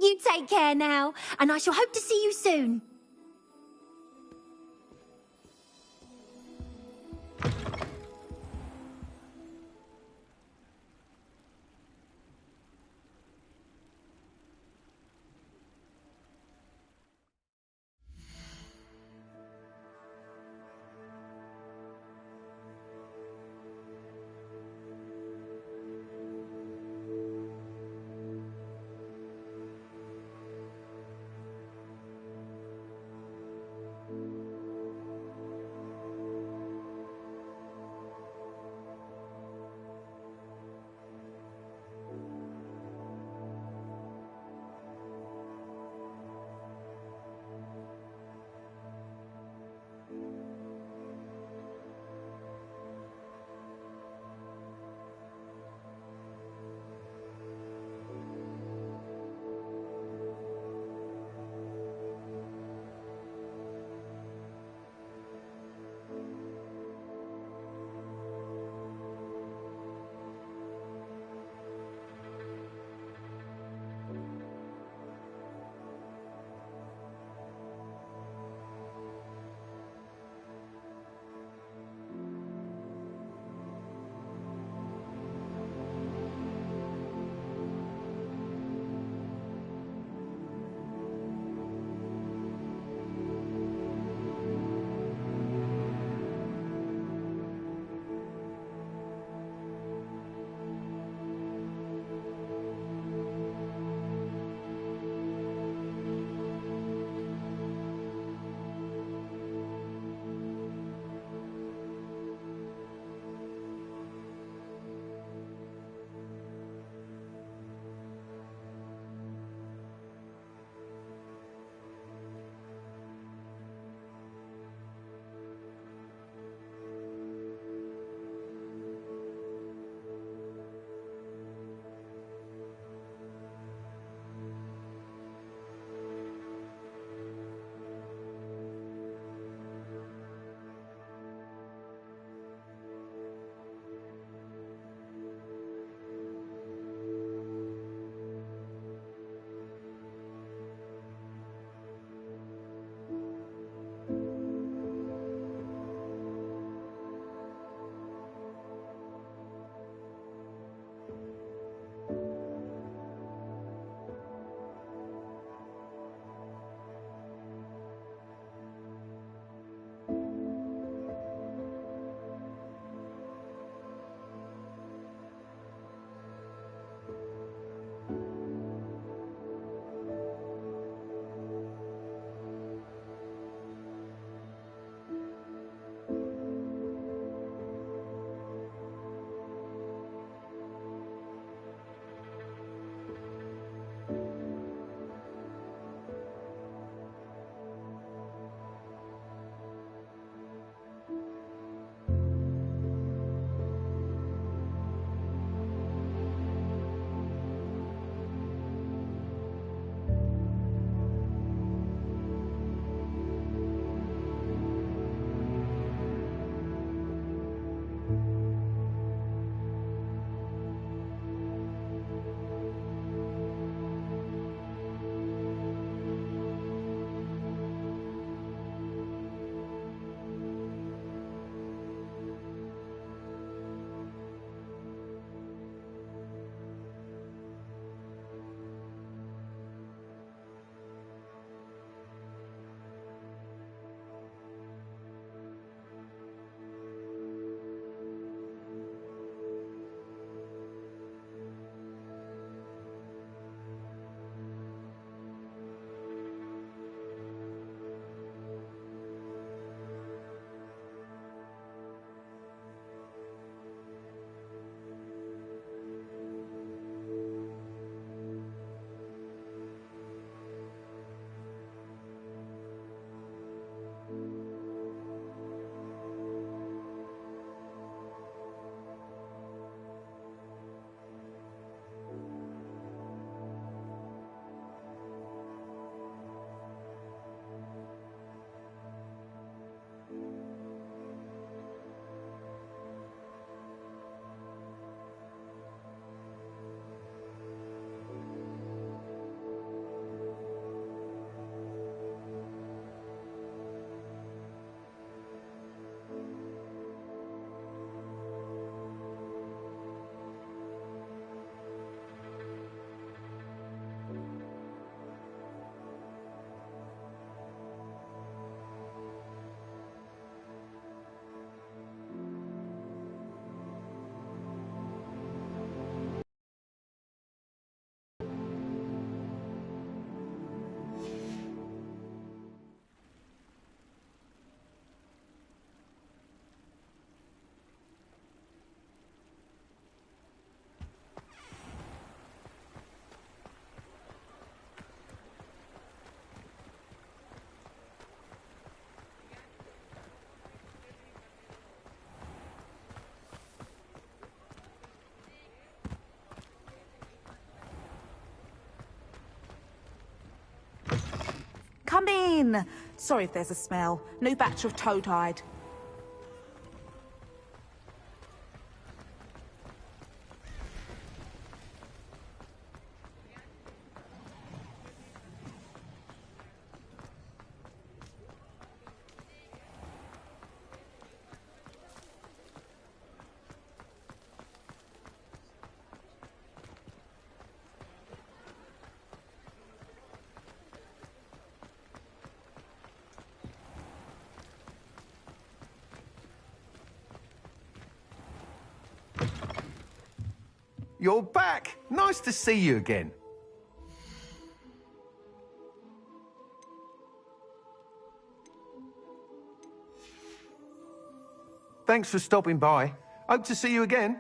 Speaker 11: You take care now, and I shall hope to see you soon.
Speaker 9: Come in. Sorry if there's a smell. New batch of toad hide.
Speaker 14: You're back! Nice to see you again. Thanks for stopping by. Hope to see you again.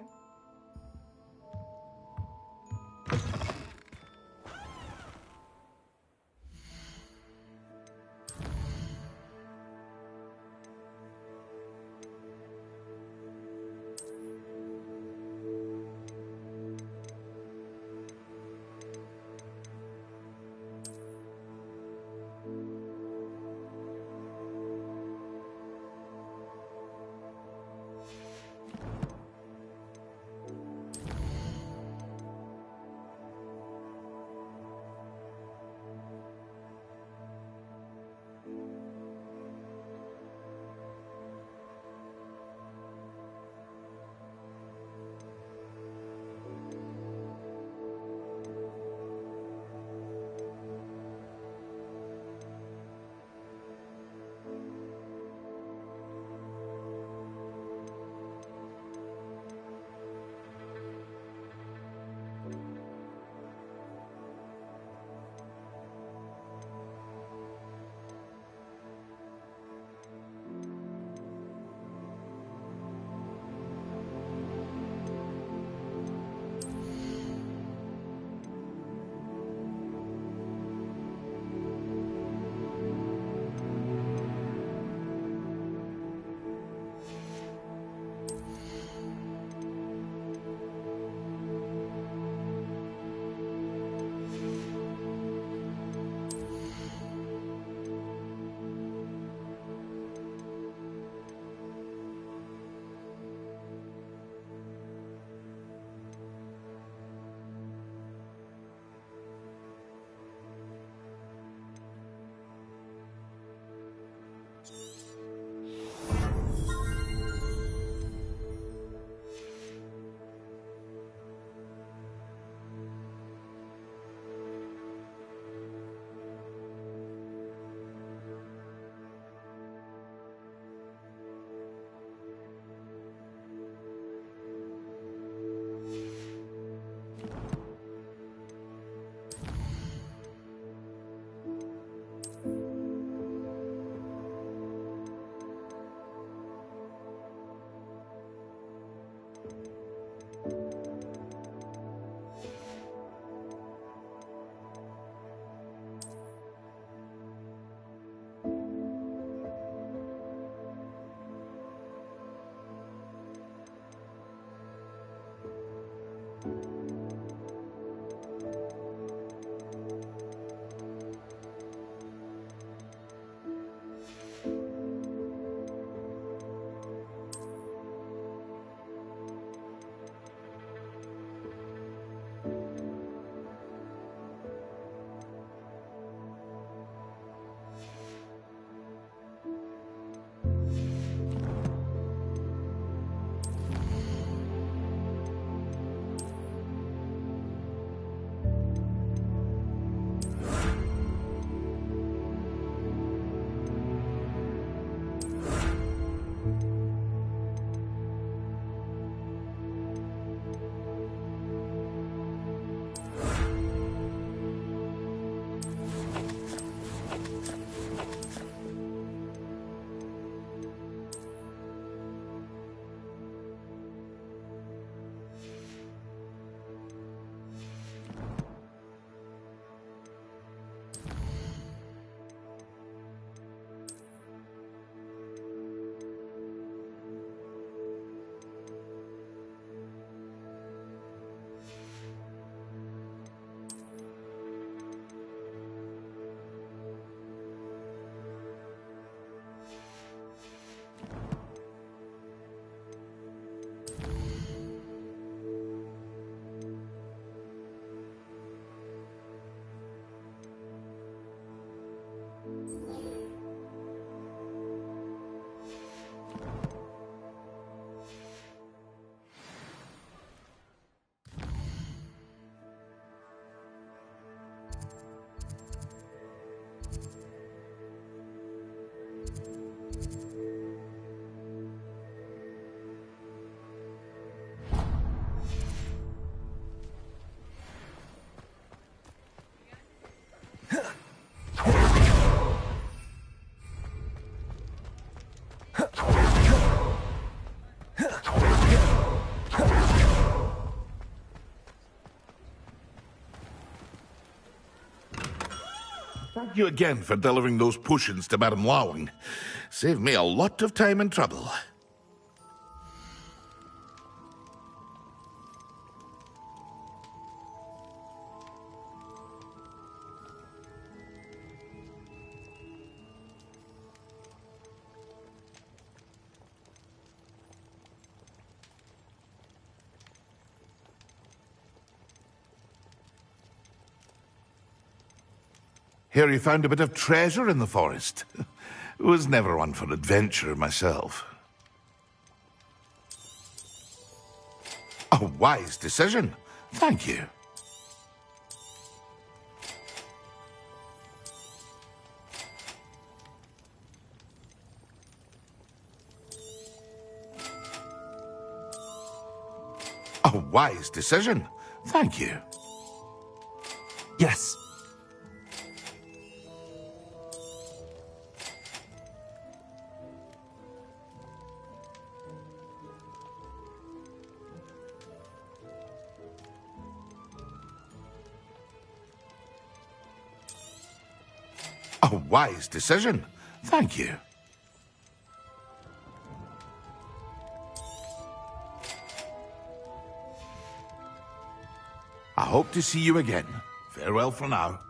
Speaker 8: thank you again for delivering those potions to Madame Lawing. Saved me a lot of time and trouble. Hear you found a bit of treasure in the forest. Was never one for adventure myself. A wise decision. Thank you. A wise decision. Thank you.
Speaker 1: Yes.
Speaker 8: A wise decision. Thank you. I hope to see you again. Farewell for now.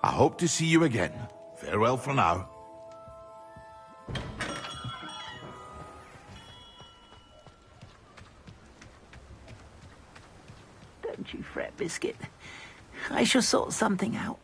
Speaker 8: I hope to see you again. Farewell for now.
Speaker 7: Don't you fret, Biscuit. I shall sort something out.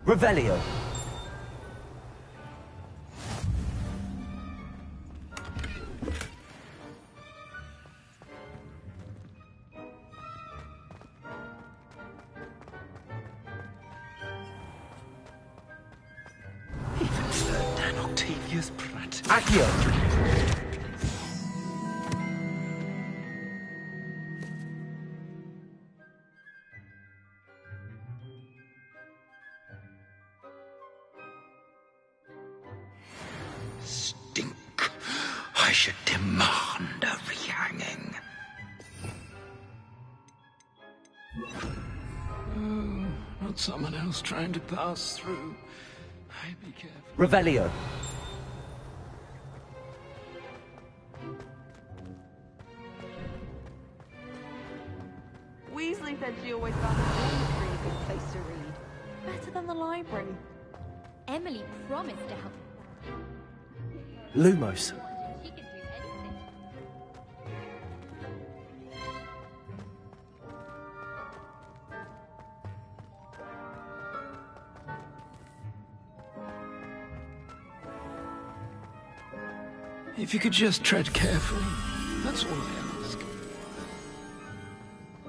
Speaker 1: Revelio.
Speaker 15: Rebellious brat.
Speaker 3: Accio!
Speaker 15: Stink. I should demand a rehanging. Oh, not someone else trying to pass through. I'd be careful.
Speaker 3: Revelio.
Speaker 12: Weasley said she always found the room a good place to read. Better than the library.
Speaker 11: Emily promised to help.
Speaker 3: Lumos.
Speaker 11: She can do anything.
Speaker 15: If you could just tread carefully, that's all I ask.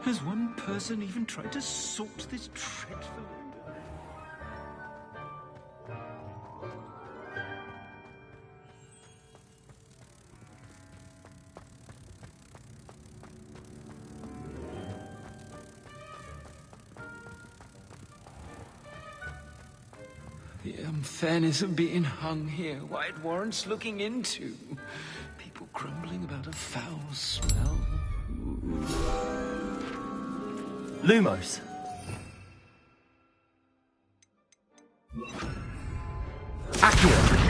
Speaker 15: Has one person even tried to sort this dreadful... The unfairness of being hung here, why it warrants looking into. People grumbling about a foul smell. Ooh.
Speaker 3: Lumos. Accio.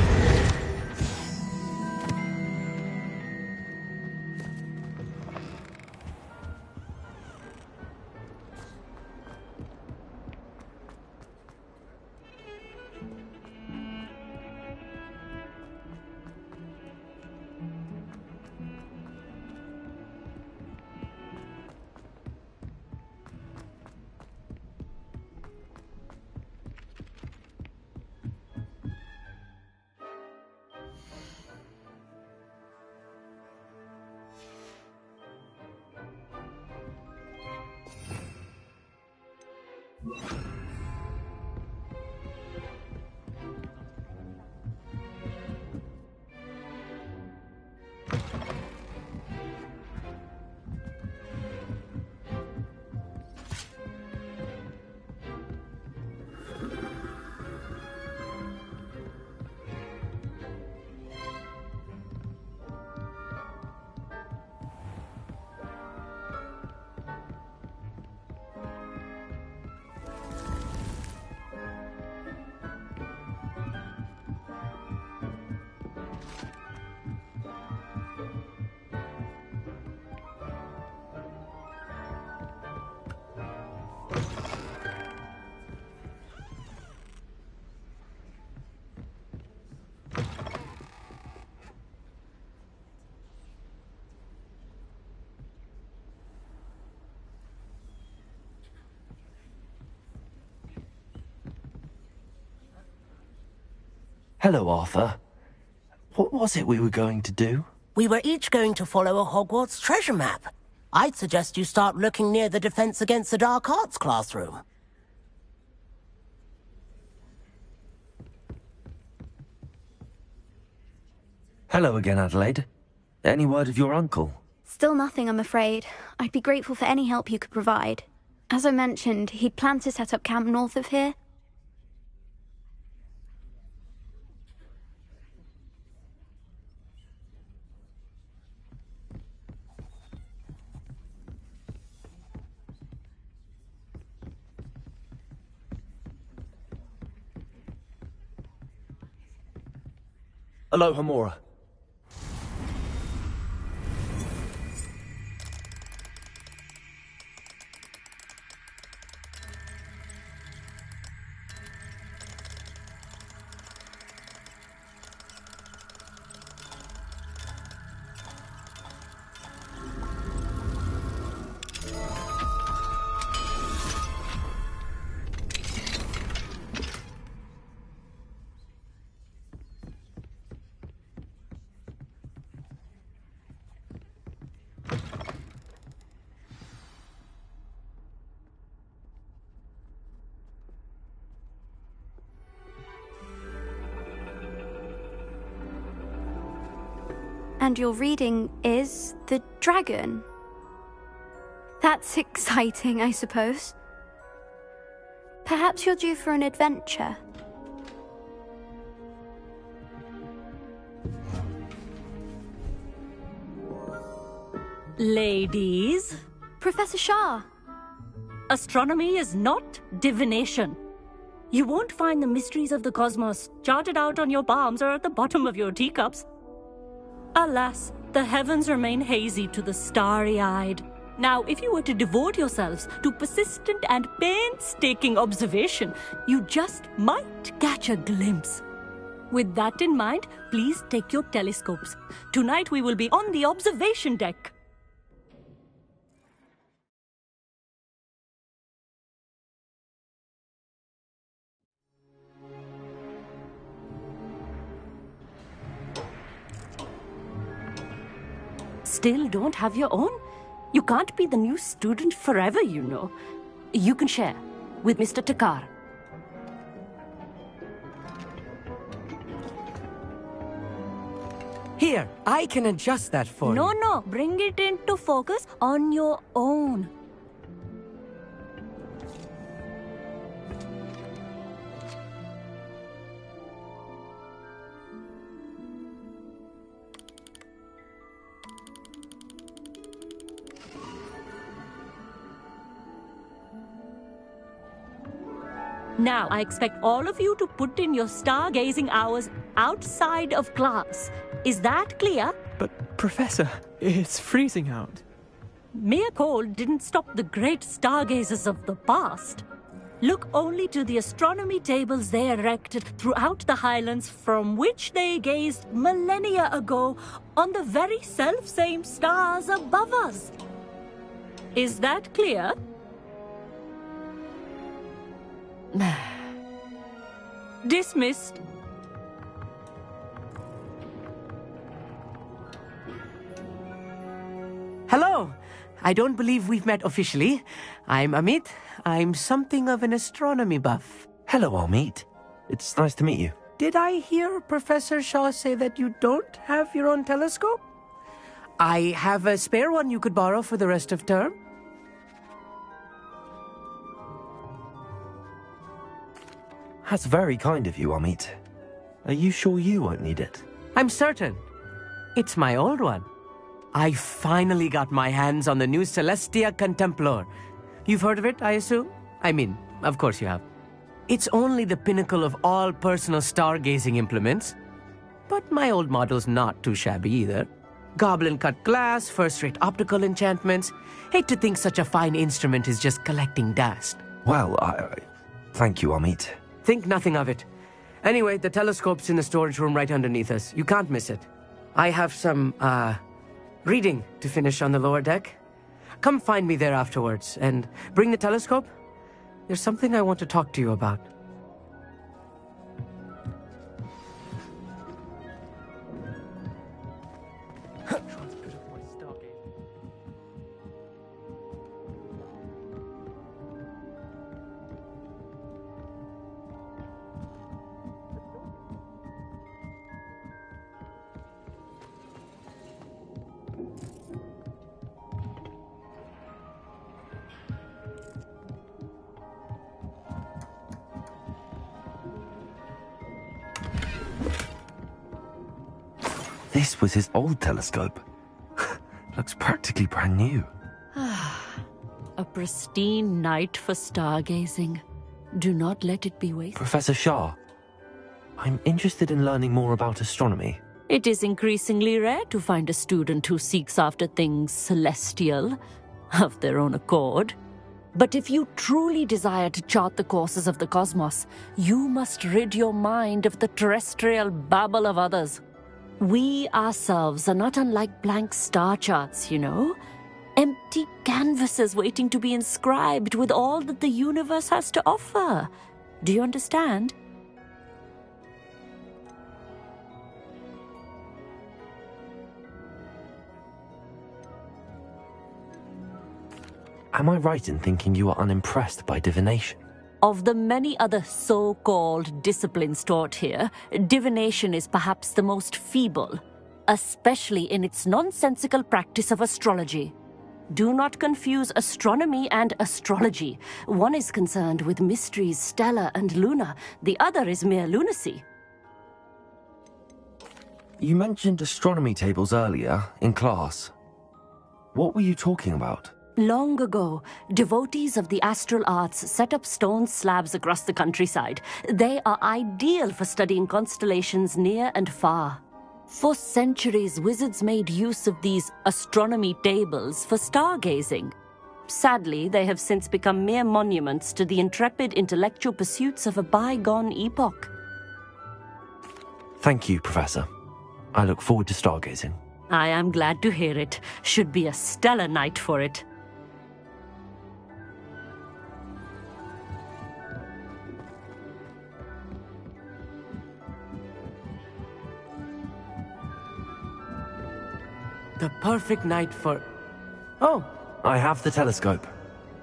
Speaker 1: Hello, Arthur. What was it we were going to do?
Speaker 16: We were each going to follow a Hogwarts treasure map. I'd suggest you start looking near the Defense Against the Dark Arts classroom.
Speaker 1: Hello again, Adelaide. Any word of your uncle?
Speaker 17: Still nothing, I'm afraid. I'd be grateful for any help you could provide. As I mentioned, he'd planned to set up camp north of here.
Speaker 3: Aloha Mora.
Speaker 17: And your reading is the dragon. That's exciting, I suppose. Perhaps you're due for an adventure.
Speaker 18: Ladies.
Speaker 17: Professor Shah.
Speaker 18: Astronomy is not divination. You won't find the mysteries of the cosmos charted out on your palms or at the bottom of your teacups. Alas, the heavens remain hazy to the starry-eyed. Now, if you were to devote yourselves to persistent and painstaking observation, you just might catch a glimpse. With that in mind, please take your telescopes. Tonight we will be on the observation deck. Still don't have your own? You can't be the new student forever, you know. You can share with Mr. Takar.
Speaker 6: Here, I can adjust that for you.
Speaker 18: No, bring it into focus on your own. Now, I expect all of you to put in your stargazing hours outside of class. Is that clear?
Speaker 19: But, Professor, it's freezing out.
Speaker 18: Mere cold didn't stop the great stargazers of the past. Look only to the astronomy tables they erected throughout the highlands from which they gazed millennia ago on the very self-same stars above us. Is that clear? Dismissed.
Speaker 6: Hello. I don't believe we've met officially. I'm Amit. I'm something of an astronomy buff.
Speaker 1: Hello, Amit. It's nice to meet you.
Speaker 6: Did I hear Professor Shaw say that you don't have your own telescope? I have a spare one you could borrow for the rest of term.
Speaker 1: That's very kind of you, Amit. Are you sure you won't need it?
Speaker 6: I'm certain. It's my old one. I finally got my hands on the new Celestia Contemplar. You've heard of it, I assume? I mean, of course you have. It's only the pinnacle of all personal stargazing implements. But my old model's not too shabby either. Goblin-cut glass, first-rate optical enchantments. Hate to think such a fine instrument is just collecting dust.
Speaker 1: Well, thank you, Amit.
Speaker 6: Think nothing of it. Anyway, the telescope's in the storage room right underneath us. You can't miss it. I have some, reading to finish on the lower deck. Come find me there afterwards, and bring the telescope. There's something I want to talk to you about.
Speaker 1: This was his old telescope. Looks practically brand new.
Speaker 18: A pristine night for stargazing. Do not let it be wasted.
Speaker 1: Professor Shah, I'm interested in learning more about astronomy.
Speaker 18: It is increasingly rare to find a student who seeks after things celestial, of their own accord. But if you truly desire to chart the courses of the cosmos, you must rid your mind of the terrestrial babble of others. We ourselves are not unlike blank star charts, you know. Empty canvases waiting to be inscribed with all that the universe has to offer. Do you understand?
Speaker 1: Am I right in thinking you are unimpressed by divination?
Speaker 18: Of the many other so-called disciplines taught here, divination is perhaps the most feeble. especially in its nonsensical practice of astrology. Do not confuse astronomy and astrology. One is concerned with mysteries stellar and lunar, the other is mere lunacy.
Speaker 1: You mentioned astronomy tables earlier, in class. What were you talking about?
Speaker 18: Long ago, devotees of the astral arts set up stone slabs across the countryside. They are ideal for studying constellations near and far. For centuries, wizards made use of these astronomy tables for stargazing. Sadly, they have since become mere monuments to the intrepid intellectual pursuits of a bygone epoch.
Speaker 1: Thank you, Professor. I look forward to stargazing.
Speaker 18: I am glad to hear it. Should be a stellar night for it.
Speaker 6: The perfect night for... Oh!
Speaker 1: I have the telescope.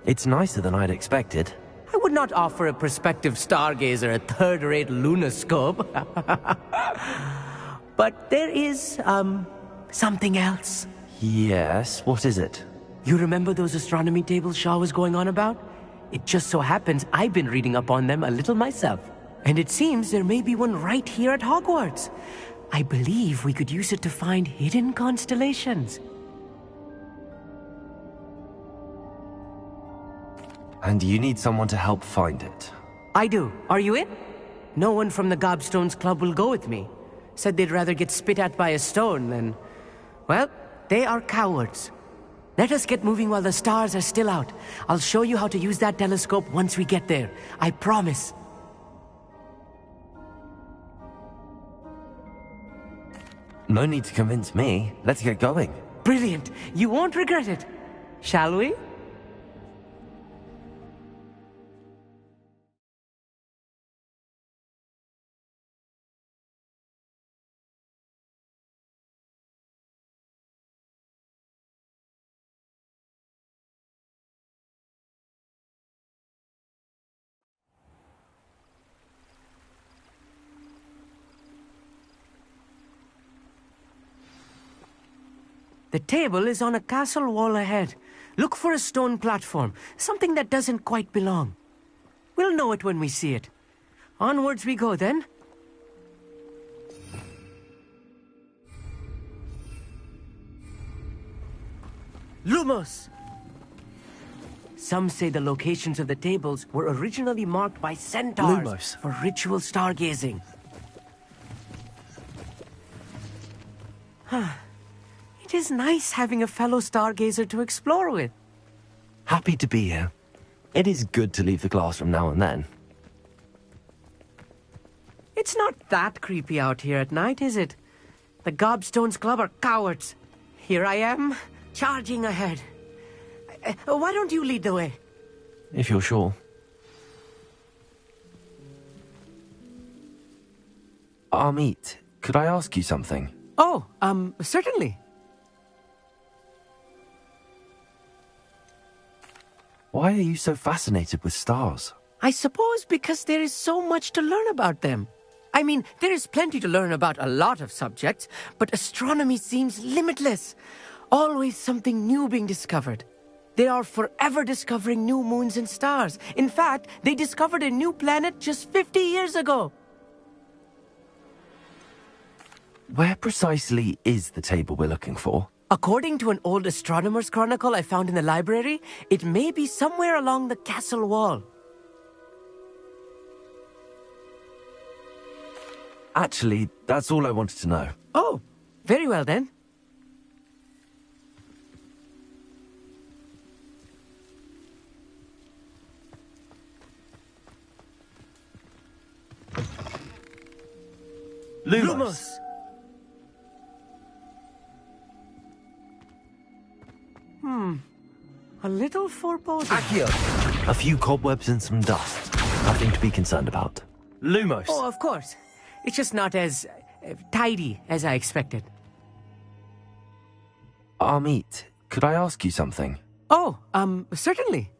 Speaker 1: It's nicer than I'd expected.
Speaker 6: I would not offer a prospective stargazer a third-rate lunoscope. But there is, something else.
Speaker 1: Yes, what is it?
Speaker 6: You remember those astronomy tables Shaw was going on about? It just so happens I've been reading up on them a little myself. And it seems there may be one right here at Hogwarts. I believe we could use it to find hidden constellations.
Speaker 1: And you need someone to help find it.
Speaker 6: I do. Are you in? No one from the Gobstones Club will go with me. Said they'd rather get spit at by a stone than... Well, they are cowards. Let us get moving while the stars are still out. I'll show you how to use that telescope once we get there. I promise.
Speaker 1: No need to convince me. Let's get going.
Speaker 6: Brilliant. You won't regret it. Shall we? The table is on a castle wall ahead. Look for a stone platform, something that doesn't quite belong. We'll know it when we see it. Onwards we go, then. Lumos! Some say the locations of the tables were originally marked by centaurs
Speaker 1: Lumos.
Speaker 6: For ritual stargazing. It is nice having a fellow stargazer to explore with.
Speaker 1: Happy to be here. It is good to leave the classroom now and then.
Speaker 6: It's not that creepy out here at night, is it? The Gobstones Club are cowards. Here I am, charging ahead. Why don't you lead the way?
Speaker 1: If you're sure. Amit, could I ask you something?
Speaker 6: Oh, certainly.
Speaker 1: Why are you so fascinated with stars?
Speaker 6: I suppose because there is so much to learn about them. I mean, there is plenty to learn about a lot of subjects, but astronomy seems limitless. Always something new being discovered. They are forever discovering new moons and stars. In fact, they discovered a new planet just 50 years ago.
Speaker 1: Where precisely is the table we're looking for?
Speaker 6: According to an old astronomer's chronicle I found in the library, it may be somewhere along the castle wall.
Speaker 1: Actually, that's all I wanted to know.
Speaker 6: Oh, very well then.
Speaker 1: Lumos.
Speaker 6: A little foreboding.
Speaker 1: Accio. A few cobwebs and some dust. Nothing to be concerned about. Lumos.
Speaker 6: Oh, of course. It's just not as tidy as I expected.
Speaker 1: Amit, could I ask you something?
Speaker 6: Oh, certainly.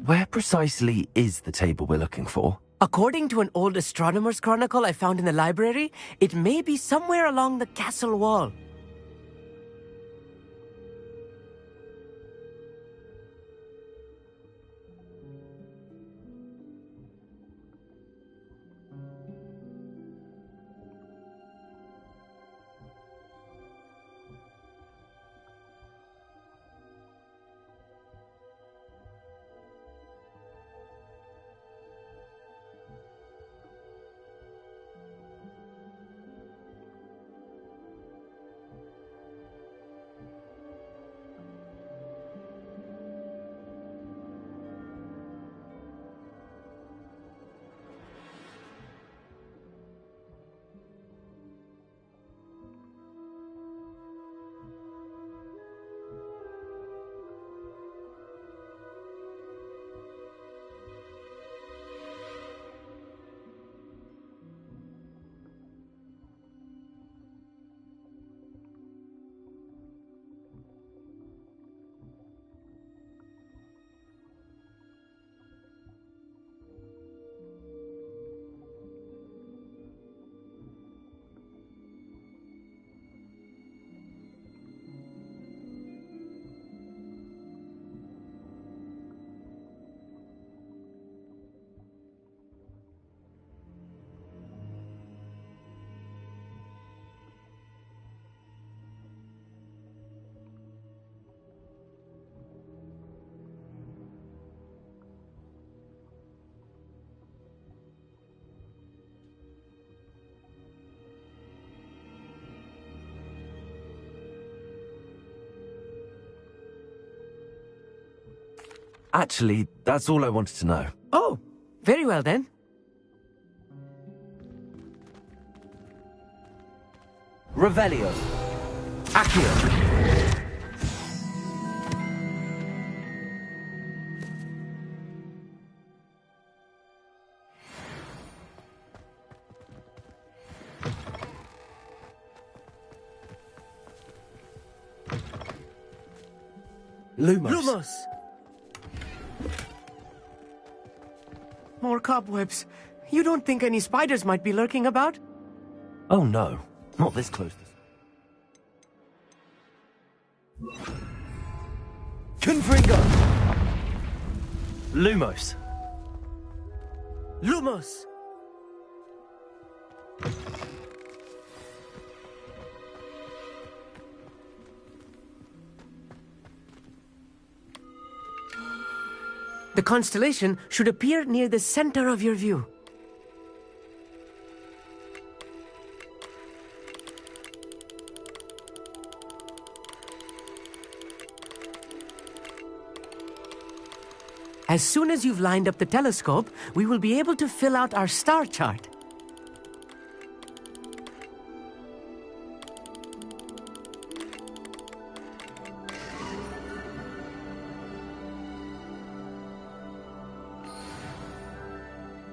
Speaker 1: Where precisely is the table we're looking for?
Speaker 6: According to an old astronomer's chronicle I found in the library, it may be somewhere along the castle wall.
Speaker 1: Actually, that's all I wanted to know.
Speaker 6: Oh, very well then.
Speaker 1: Revelio. Accio.
Speaker 6: Lumos. More cobwebs. You don't think any spiders might be lurking about?
Speaker 1: Oh no, not this close. Confringo! Lumos.
Speaker 6: Lumos! The constellation should appear near the center of your view. As soon as you've lined up the telescope, we will be able to fill out our star chart.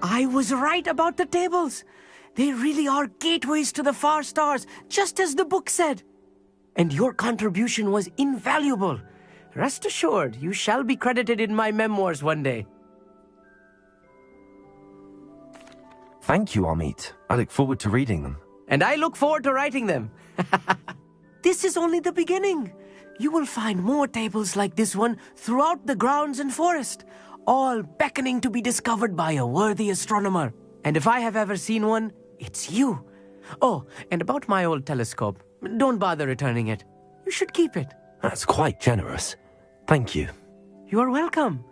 Speaker 6: I was right about the tables. They really are gateways to the far stars, just as the book said. And your contribution was invaluable. Rest assured, you shall be credited in my memoirs one day.
Speaker 1: Thank you, Amit. I look forward to reading them.
Speaker 6: And I look forward to writing them. This is only the beginning. You will find more tables like this one throughout the grounds and forest, all beckoning to be discovered by a worthy astronomer. And if I have ever seen one, it's you. Oh, and about my old telescope, don't bother returning it. You should keep it.
Speaker 1: That's quite generous. Thank you.
Speaker 6: You are welcome.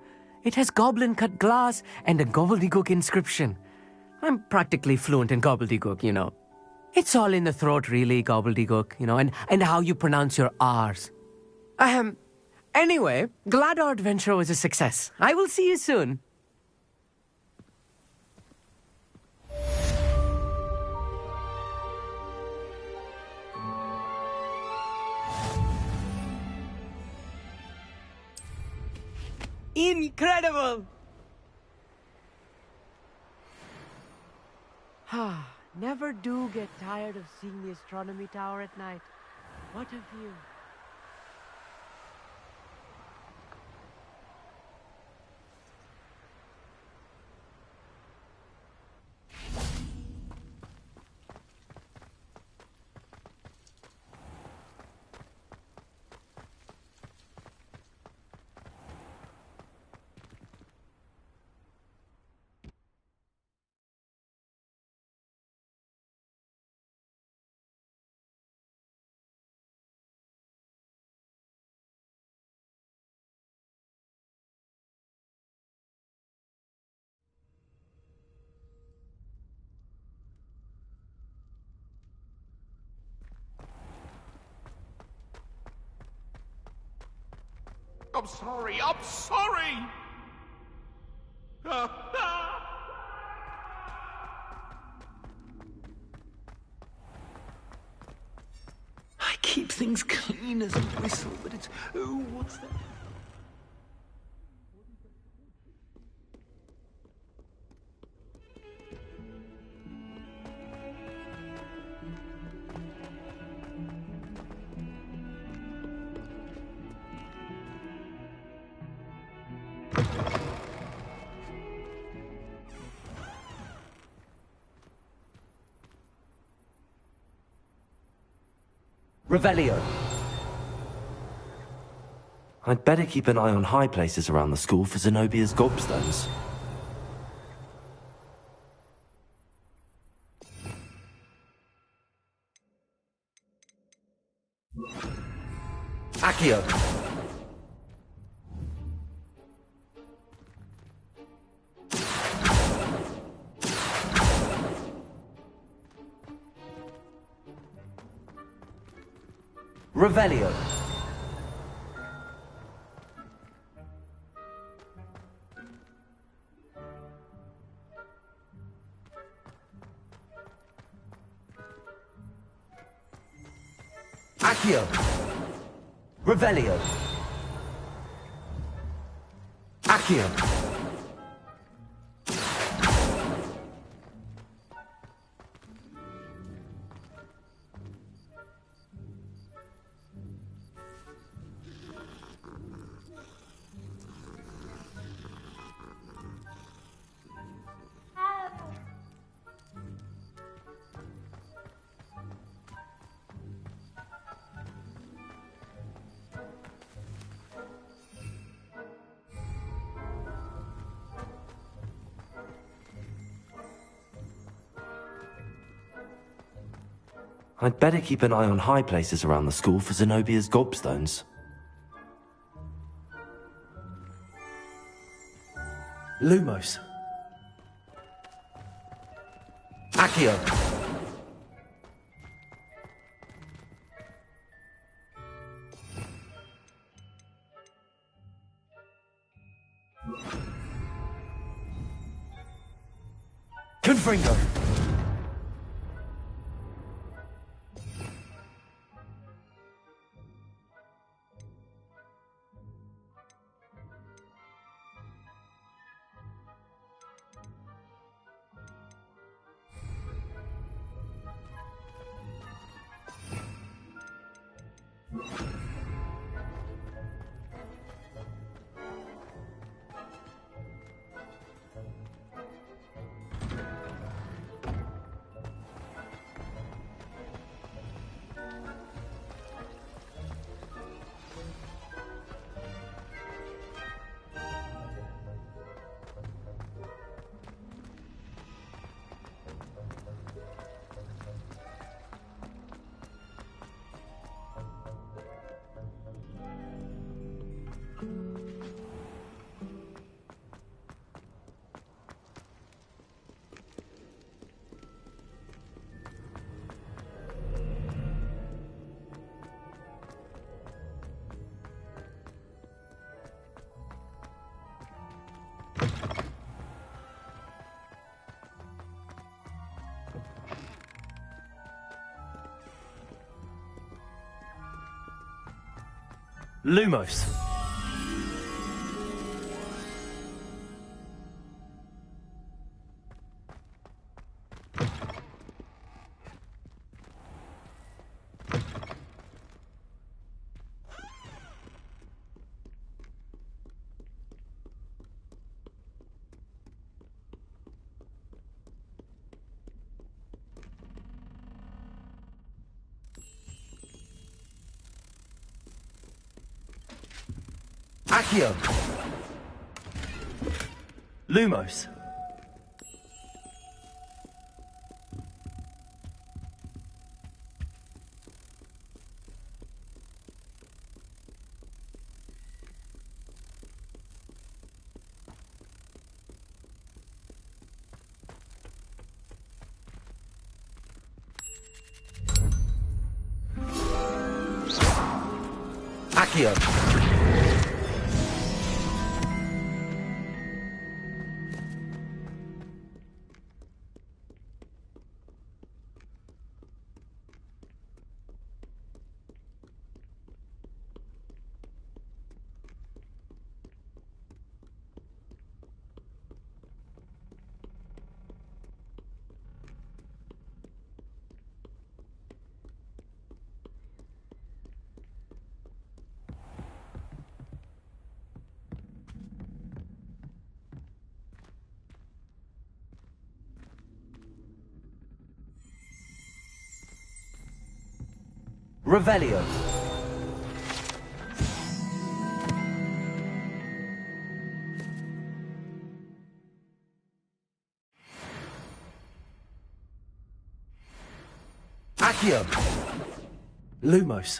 Speaker 6: It has goblin-cut glass and a gobbledygook inscription. I'm practically fluent in gobbledygook, you know. It's all in the throat, really, gobbledygook, you know, and how you pronounce your R's. Anyway, glad our adventure was a success. I will see you soon. Incredible! Never do get tired of seeing the astronomy tower at night. What a view.
Speaker 8: I'm sorry. I'm sorry.
Speaker 15: I keep things clean as a whistle, but it's... Oh, what's that?
Speaker 1: Revelio. I'd better keep an eye on high places around the school for Zenobia's gobstones. Accio. Revelio. Accio. Revelio. Accio. I'd better keep an eye on high places around the school for Zenobia's gobstones. Lumos. Accio. Confringo. Lumos. Accio. Lumos. Accio. Revelio. Accio. Lumos.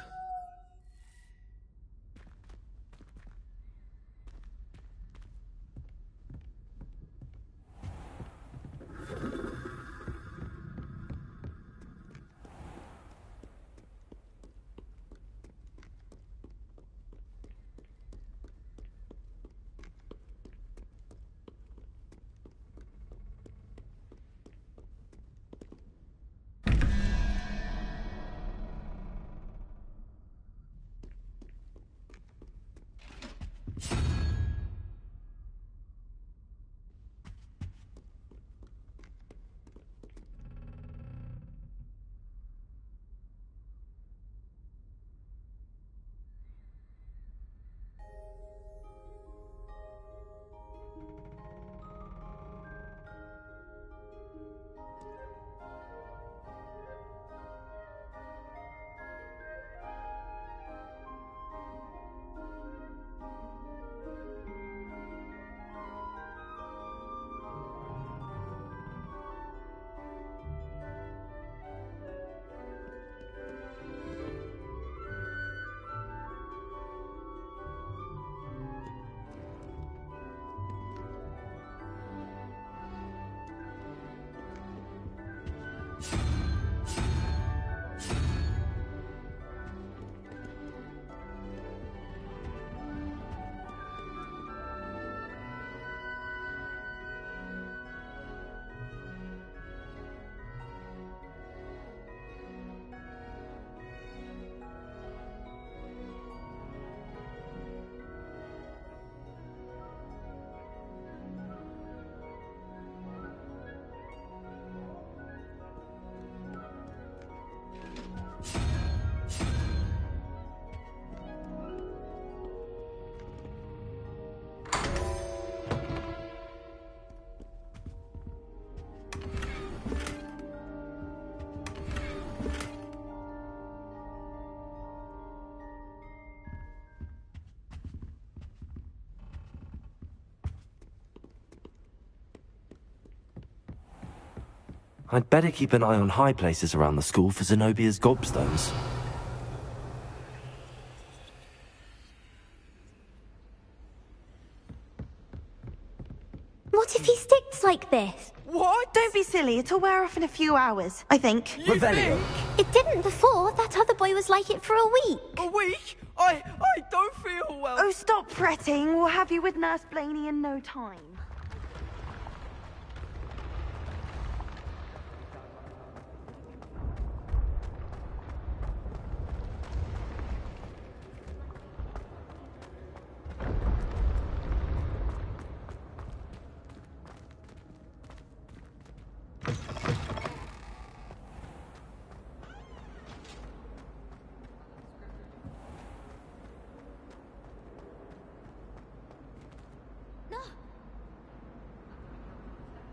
Speaker 1: I'd better keep an eye on high places around the school for Zenobia's gobstones.
Speaker 17: What if he sticks like this?
Speaker 4: What? Don't be silly. It'll wear off in a few hours, I think.
Speaker 1: Revelio.
Speaker 17: It didn't before. That other boy was like it for a week.
Speaker 19: A week? I don't feel well.
Speaker 4: Oh, stop fretting. We'll have you with Nurse Blaney in no time.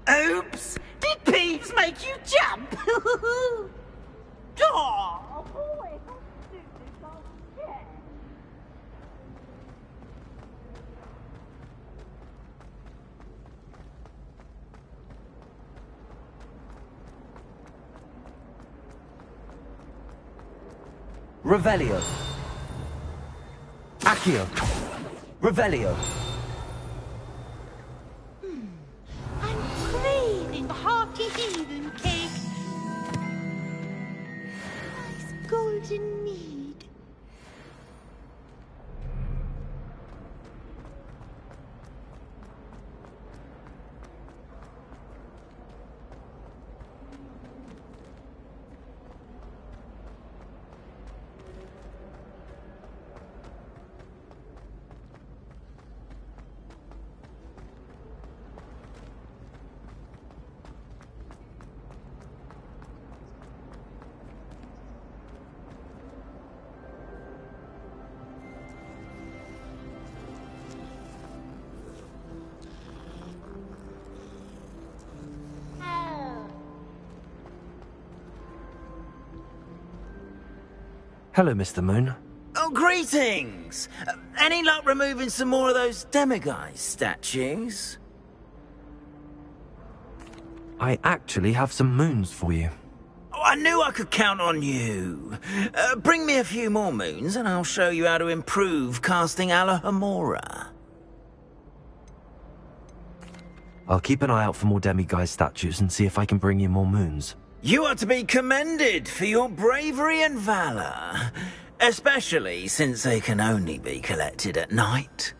Speaker 7: Oops! Did Peeves make you jump? Oh, boy,
Speaker 1: Revelio. Accio. Revelio.
Speaker 11: Craving hearty heathen cake. Nice golden mead.
Speaker 1: Hello, Mr. Moon.
Speaker 7: Oh, greetings! Any luck removing some more of those demiguise statues?
Speaker 1: I actually have some moons for you.
Speaker 7: Oh, I knew I could count on you. Bring me a few more moons and I'll show you how to improve casting Alohomora.
Speaker 1: I'll keep an eye out for more demiguise statues and see if I can bring you more moons.
Speaker 7: You are to be commended for your bravery and valor, especially since they can only be collected at night.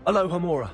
Speaker 1: Alohomora.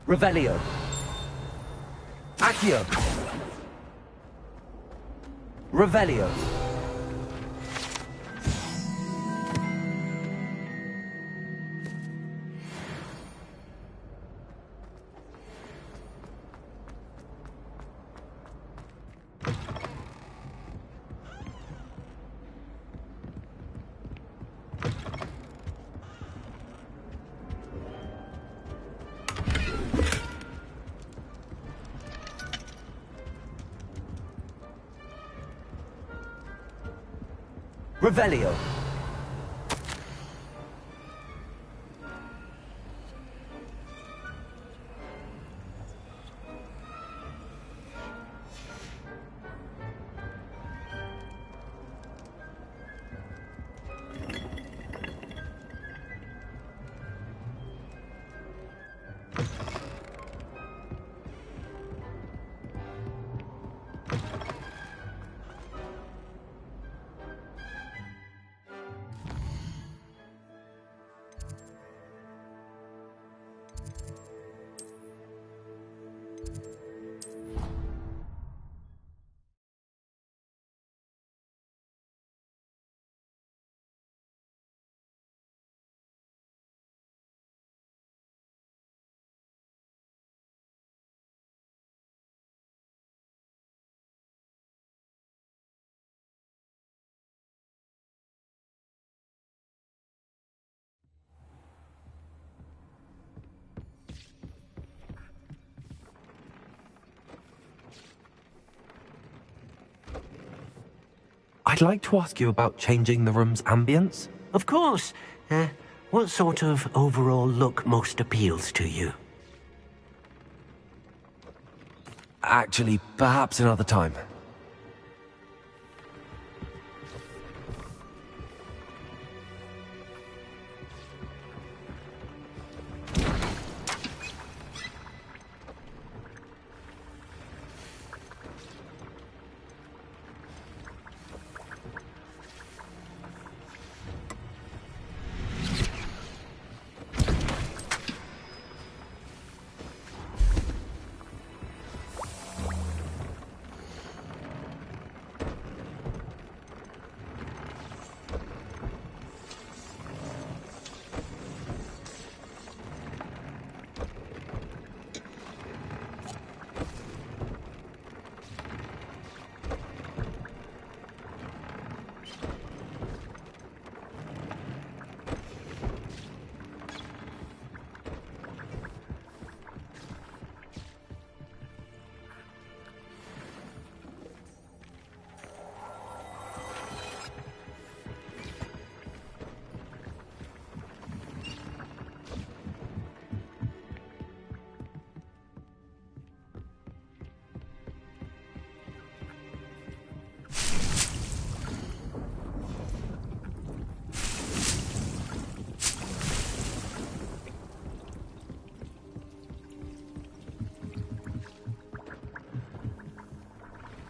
Speaker 1: Revelio. Accio. Revelio. Revelio. I'd like to ask you about changing the room's ambience.
Speaker 5: Of course. What sort of overall look most appeals to you?
Speaker 1: Actually, perhaps another time.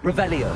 Speaker 1: Revelio.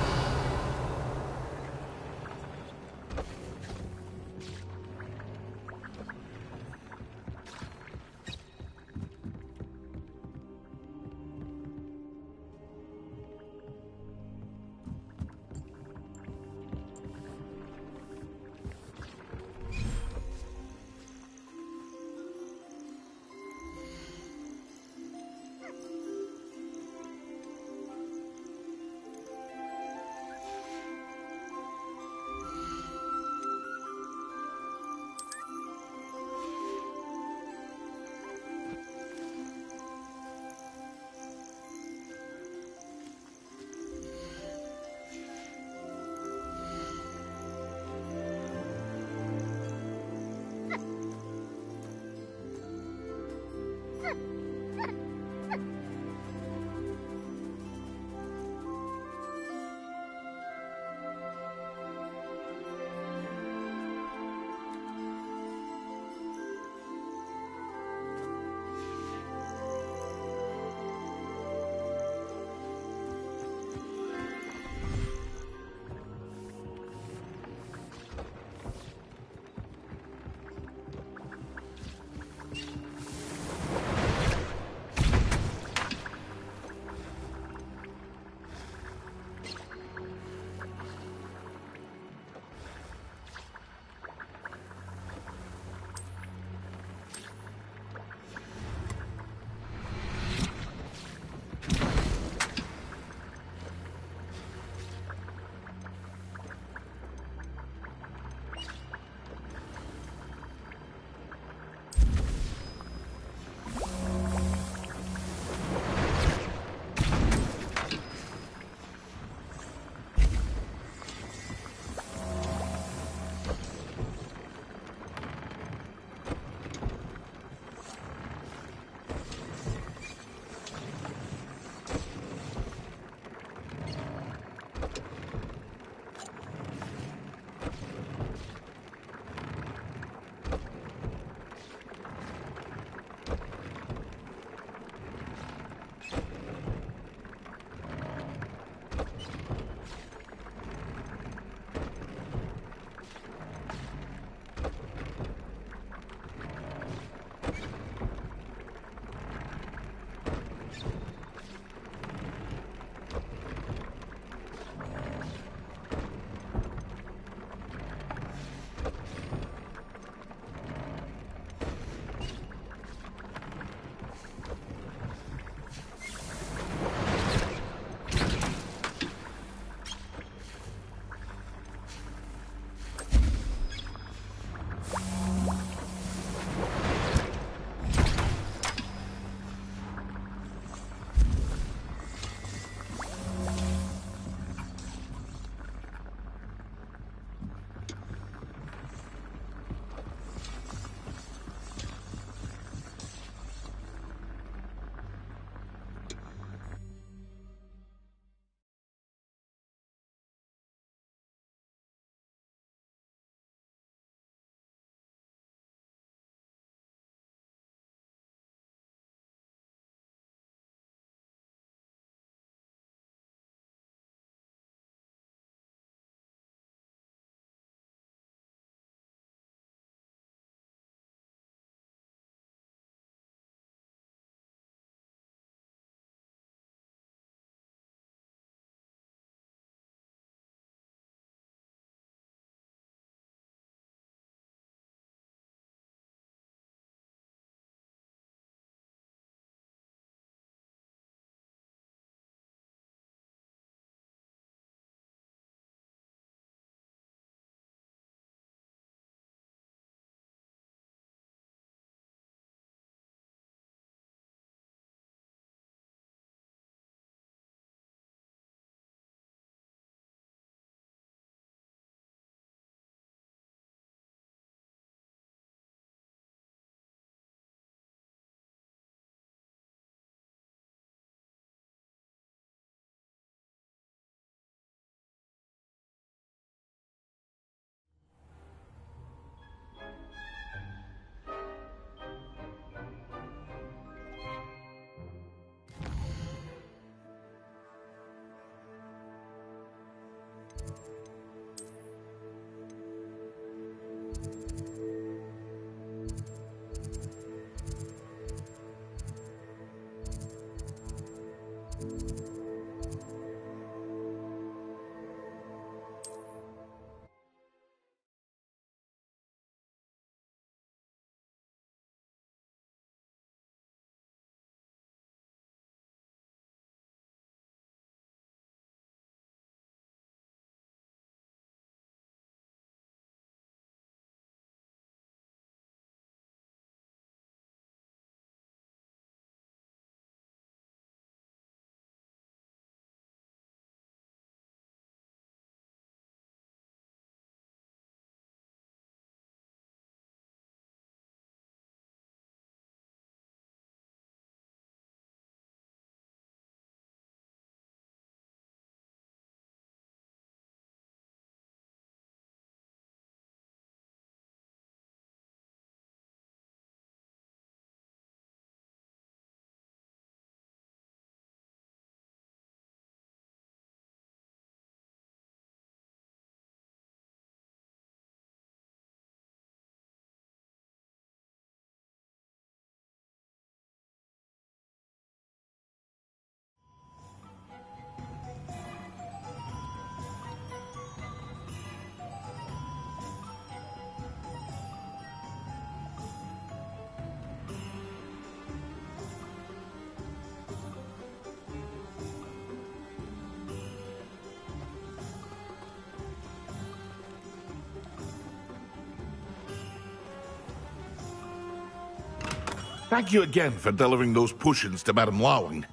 Speaker 8: Thank you again for delivering those potions to Madame Lawing.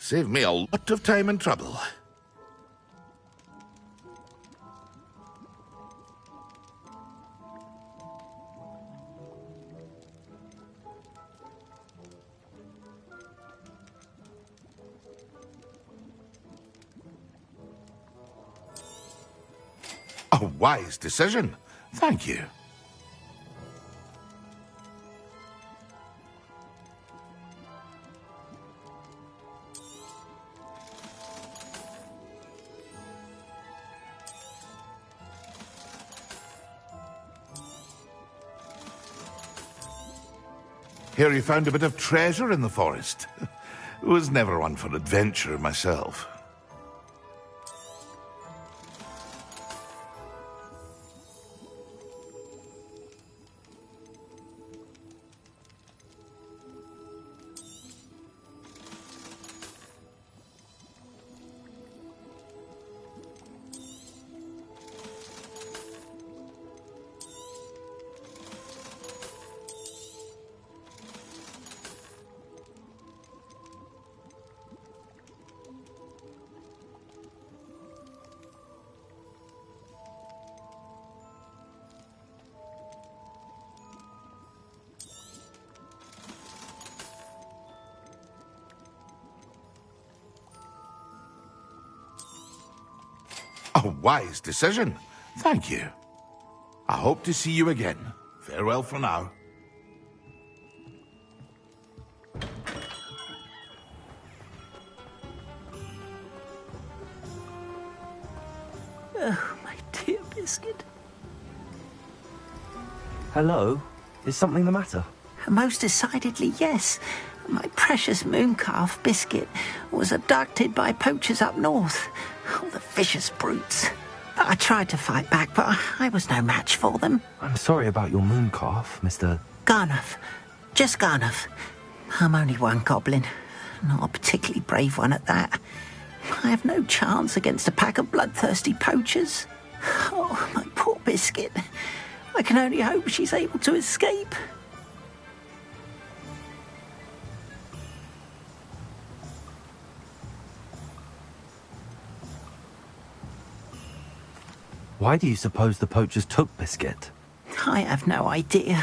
Speaker 8: Saved me a lot of time and trouble. A wise decision. Thank you. Here you found a bit of treasure in the forest. Was never one for adventure myself. A wise decision. Thank you. I hope to see you again. Farewell for now.
Speaker 7: Oh, my dear Biscuit.
Speaker 1: Hello? Is something the matter?
Speaker 7: Most decidedly, yes. My precious mooncalf, Biscuit, was abducted by poachers up north. Oh, the vicious brutes. I tried to fight back, but I was no match for them.
Speaker 1: I'm sorry about your mooncalf, Mr.
Speaker 7: Garnuff. Just Garnuff. I'm only one goblin. Not a particularly brave one at that. I have no chance against a pack of bloodthirsty poachers. Oh, my poor Biscuit. I can only hope she's able to escape.
Speaker 1: Why do you suppose the poachers took Biscuit?
Speaker 7: I have no idea.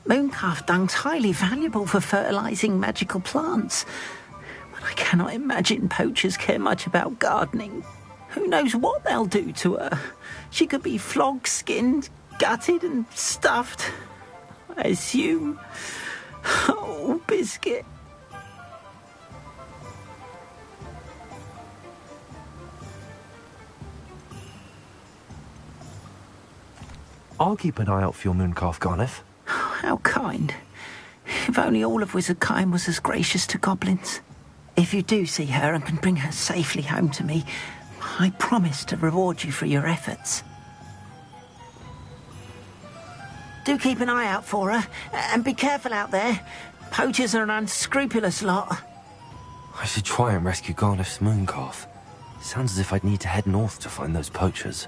Speaker 7: Mooncalf dung's highly valuable for fertilizing magical plants. But I cannot imagine poachers care much about gardening. Who knows what they'll do to her? She could be flogged, skinned, gutted and stuffed. I assume. Oh, Biscuit.
Speaker 1: I'll keep an eye out for your mooncalf, Garniff.
Speaker 7: How kind. If only all of Wizardkind was as gracious to goblins. If you do see her and can bring her safely home to me, I promise to reward you for your efforts. Do keep an eye out for her, and be careful out there. Poachers are an unscrupulous lot.
Speaker 1: I should try and rescue Garniff's mooncalf. Sounds as if I'd need to head north to find those poachers.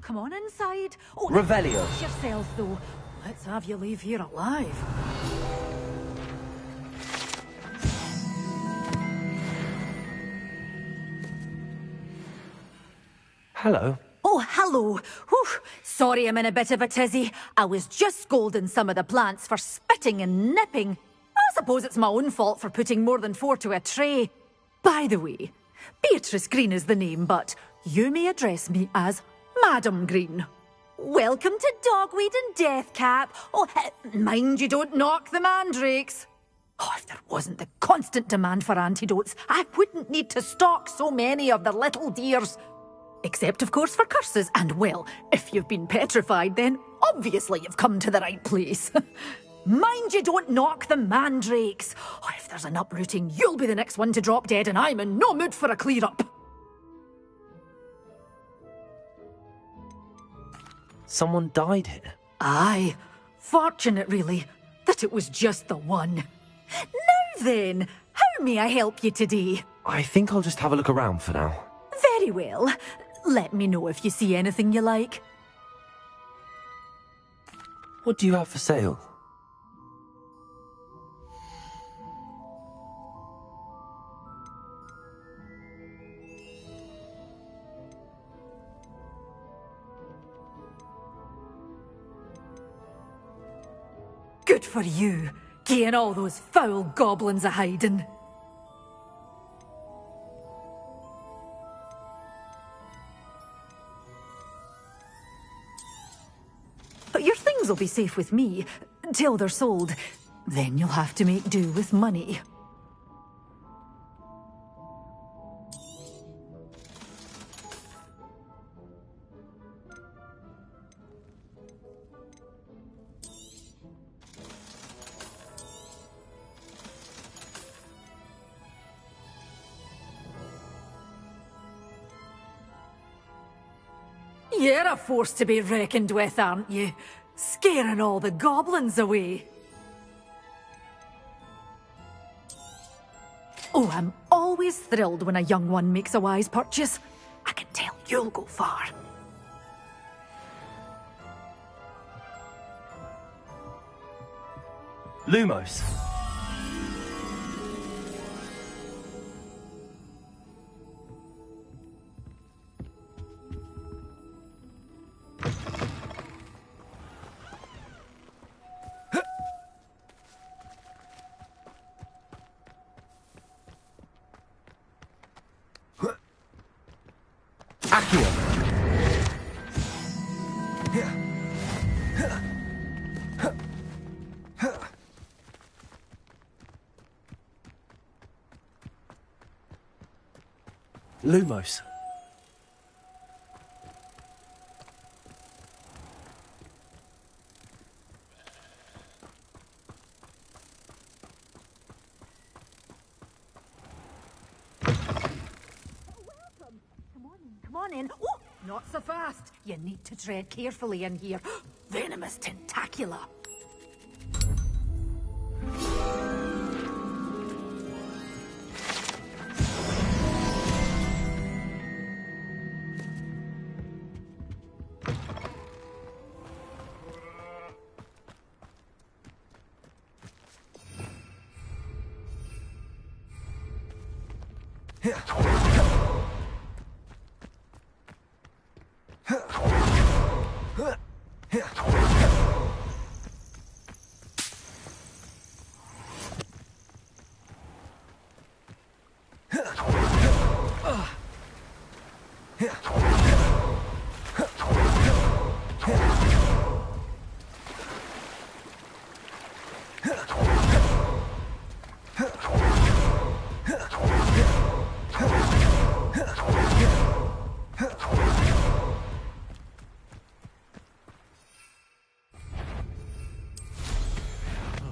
Speaker 12: Come on inside. Oh,
Speaker 6: Revelio.
Speaker 12: watch yourselves, though. Let's have you leave here alive.
Speaker 1: Hello.
Speaker 12: Oh, hello. Whew. Sorry I'm in a bit of a tizzy. I was just scolding some of the plants for spitting and nipping. I suppose it's my own fault for putting more than 4 to a tray. By the way, Beatrice Green is the name, but you may address me as Madam Green. Welcome to Dogweed and Deathcap. Oh, mind you don't knock the mandrakes. Oh, if there wasn't the constant demand for antidotes, I wouldn't need to stock so many of the little dears. Except, of course, for curses. And, well, if you've been petrified, then obviously you've come to the right place. Mind you don't knock the mandrakes. Oh, if there's an uprooting, you'll be the next one to drop dead, and I'm in no mood for a clear-up.
Speaker 1: Someone died here?
Speaker 12: Aye. Fortunate, really, that it was just the one. Now then, how may I help you today?
Speaker 1: I think I'll just have a look around for now.
Speaker 12: Very well. Let me know if you see anything you like.
Speaker 1: What do you have for sale?
Speaker 12: Good for you, getting all those foul goblins a-hiding. But your things will be safe with me, till they're sold. Then you'll have to make do with money. You're a force to be reckoned with, aren't you? Scaring all the goblins away. Oh, I'm always thrilled when a young one makes a wise purchase. I can tell you'll go far.
Speaker 1: Lumos. Lumos.
Speaker 12: Come on in. Oh, not so fast. You need to tread carefully in here. Venomous tentacula.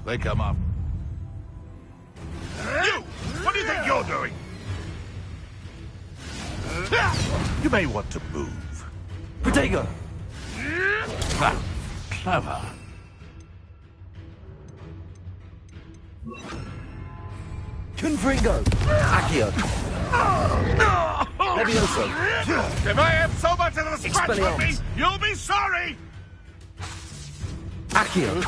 Speaker 8: They come up. You! What do you think you're doing? You may want to move.
Speaker 1: Protego!
Speaker 8: Clever.
Speaker 1: Confringo! Accio! Levioso!
Speaker 8: If I have so much of the scratch with me,
Speaker 1: Expelliarmus.
Speaker 8: you'll be sorry!
Speaker 1: Accio!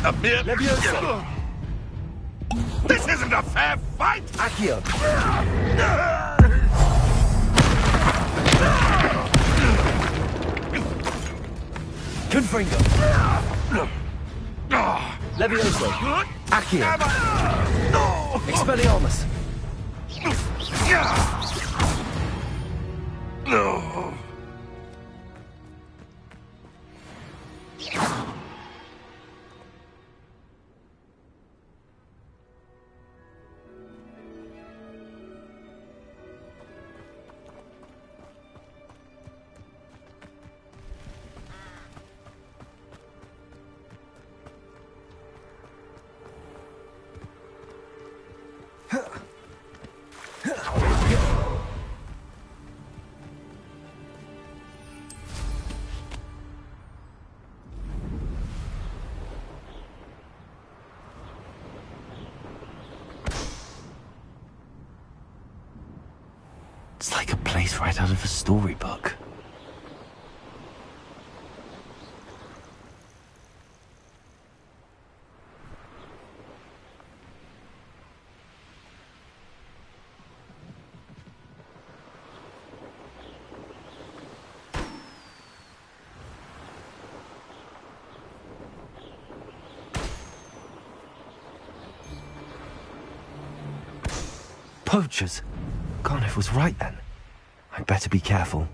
Speaker 8: A mere...
Speaker 1: Levioso!
Speaker 8: This isn't a fair fight!
Speaker 1: Accio! Confringo. Levioso. Accio. Expelliarmus. It's like a place right out of a storybook. Poachers? Garniff was right then. I'd better be careful.